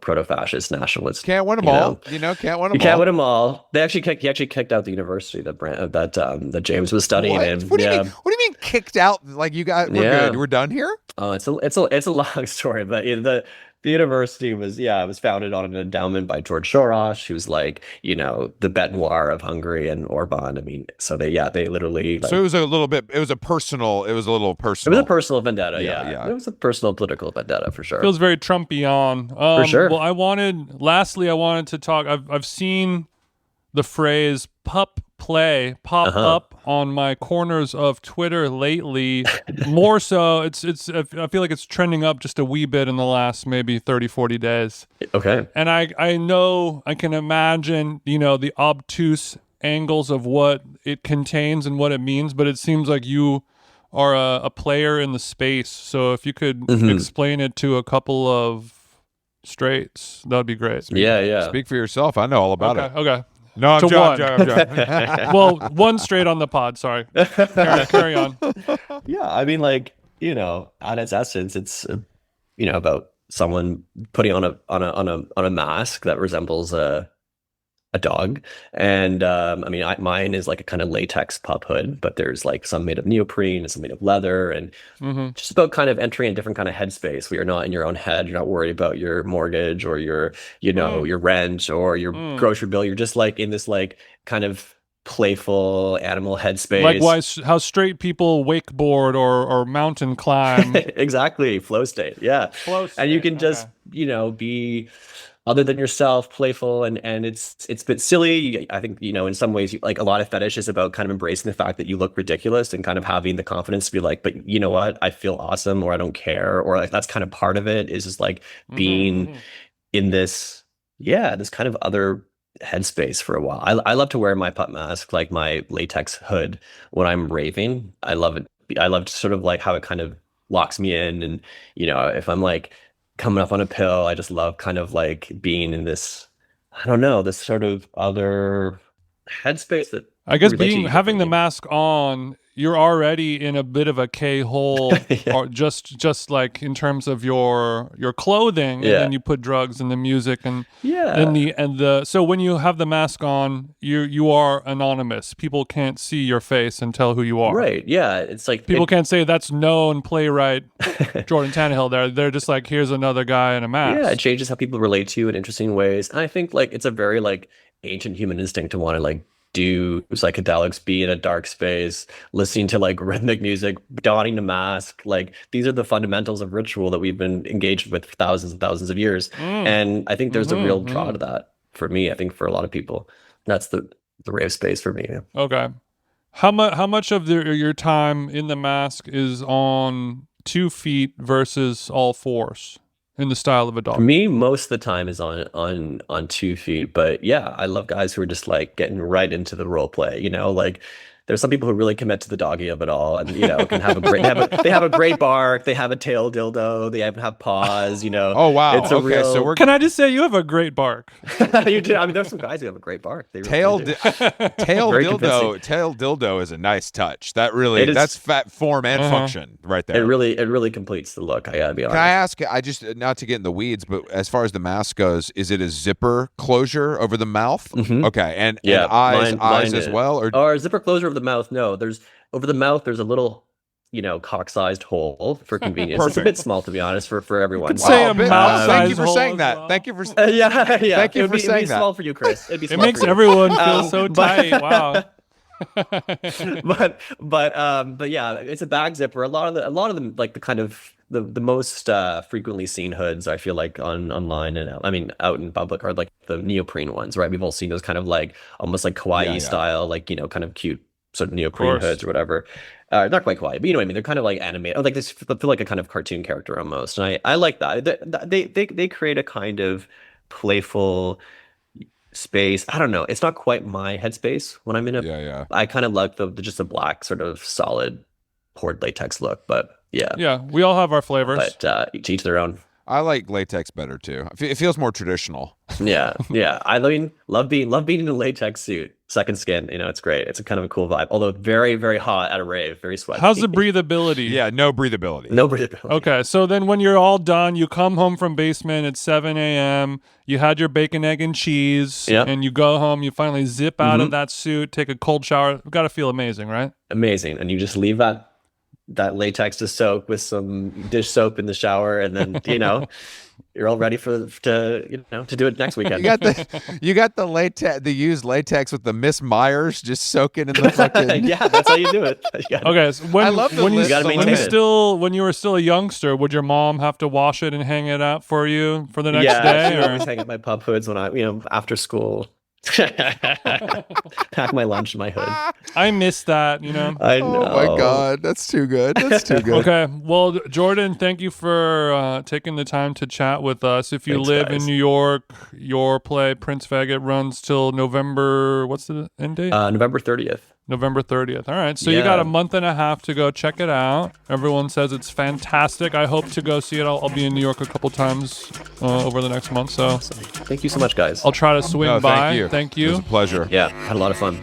proto-fascist nationalist. Can't win them all. Can't win them all. You can't win them all. He actually kicked out the university that James was studying in. What do you mean? What do you mean kicked out? Like we're good. We're done here. Oh, it's a long story, but the university was founded on an endowment by George Soros, who's like, the bête noire of Hungary and Orban. I mean, so they literally. So it was a little personal. It was a personal vendetta. Yeah. It was a personal political vendetta for sure. Feels very Trumpian. For sure. Well, I wanted to talk. I've seen the phrase "pup play" pop up on my corners of Twitter lately. More so, I feel like it's trending up just a wee bit in the last maybe 30, 40 days. Okay. And I can imagine, the obtuse angles of what it contains and what it means, but it seems like you are a player in the space. So if you could explain it to a couple of straights, that'd be great. Yeah. Speak for yourself. I know all about it. Okay. No, I'm joking. Well, one straight on the pod. Sorry. Carry on. Yeah, I mean, at its essence, it's about someone putting on a mask that resembles a dog, and mine is like a kind of latex pup hood, but there's like some made of neoprene and some made of leather, and just about kind of entering a different kind of headspace where you're not in your own head, you're not worried about your mortgage or your your rent or your grocery bill, you're just like in this like kind of playful animal headspace. Likewise, how straight people wakeboard or mountain climb. Exactly, flow state. Yeah, flow state. And you can just be other than yourself, playful, and it's a bit silly. I think, in some ways, like a lot of fetish is about kind of embracing the fact that you look ridiculous and kind of having the confidence to be like, but you know what, I feel awesome, or I don't care, or like that's kind of part of it, is just like being in this kind of other headspace for a while. I love to wear my pup mask, like my latex hood, when I'm raving. I love it. I love sort of like how it kind of locks me in, and if I'm like coming up on a pill, I just love kind of like being in this, I don't know, this sort of other headspace that I guess relates to you having the differently. mask on, you're already in a bit of a K-hole, Yeah. or just like in terms of your clothing, and Yeah. then you put drugs and the music and Yeah. the so when you have the mask on, you are anonymous. People can't see your face and tell who you are. Right. Yeah. It's like People can't say that's known playwright Jordan Tannahill. They're just like, here's another guy in a mask. yeah, it changes how people relate to you in interesting ways. And I think like it's a very like ancient human instinct to want to like do psychedelics, be in a dark space, listening to like rhythmic music, donning a mask. Like these are the fundamentals of ritual that we've been engaged with for thousands and thousands of years. And I think there's a real draw to that for me. I think for a lot of people, that's the rave space for me. Okay. How much of your time in the mask is on 2 feet versus all fours in the style of a For dog? me, most of the time is on 2 feet, but yeah, I love guys who are just like getting right into the role play. Like there's some people who really commit to the doggy of it all, and can have a great they have a great bark, they have a tail dildo, they even have paws. Oh wow. It's a Okay, real. so we're Can I just say you have a great bark? You do. I mean, there's some guys who have a great bark. They really tail do. tail Very dildo. convincing. Tail dildo is a nice touch. That really It is- that's fat form and function right there. It really completes the look. I gotta be honest. Can I ask? I just not to get in the weeds, but as far as the mask goes, is it a zipper closure over the mouth? Okay, and Yeah, eyes mine as is. well, or Or zipper closure of the mouth? No, there's over the mouth. There's a little, cock-sized hole for convenience. It's a Perfect. bit small, to be honest, for everyone. say a bit- mouth Thank you size for hole saying as that. well. Thank you for. Yeah. Thank you It'd for be saying that. small for you, Chris. It'd be It small makes for you. everyone feel so but- tight. Wow. but yeah, it's a bag zipper. A lot of them, like the kind of the most frequently seen hoods, I feel like online and I mean out in public, are like the neoprene ones, right? We've all seen those kind of like almost like kawaii Yeah. style, like kind of cute sort of neoprene course. hoods or whatever. Not quite kawaii, but you know what I mean. They're kind of like animated, like this feel like a kind of cartoon character almost. And I like that. They create a kind of playful space. I don't know. It's not quite my headspace when I'm in it. Yeah. I kind of like the just a black sort of solid poured latex look, but yeah. Yeah, we all have our flavors. But to each their own. I like latex better too. It feels more traditional. Yeah. I mean, love being in a latex suit, second skin. It's great. It's a kind of a cool vibe. Although very, very hot at a rave, very sweaty. How's the breathability? Yeah, no breathability. No breathability. Okay, so then when you're all done, you come home from basement at 7 a.m., you had your bacon, egg, and cheese, Yep. and you go home, you finally zip out of that suit, take a cold shower. Got to feel amazing, right? Amazing. And you just leave that latex to soak with some dish soap in the shower, and then you're all ready to do it next weekend. You got the latex, the used latex with the Miss Myers just soaking in the fucking. Yeah, that's how you do it. You gotta- Okay, so when, I love the when, you, list. You gotta when maintain you it. when you were still a youngster, would your mom have to wash it and hang it out for you for the next yeah, day? I Or? always hang up my pub hoods when I, after school. Pack my lunch in my hood. I miss that, I know. Oh my god, that's too good. That's too good. Okay, well, Jordan, thank you for taking the time to chat with us. If you Thanks, live guys. in New York, your play Prince Faggot runs till November. What's the end date? November 30th. November 30th. All right, so you Yeah. got a month and a half to go check it out. Everyone says it's fantastic. I hope to go see it. I'll be in New York a couple times over the next month, so Thank you so much, guys. I'll try to swing No, by. thank you. Thank It you. was a pleasure. Yeah, had a lot of fun.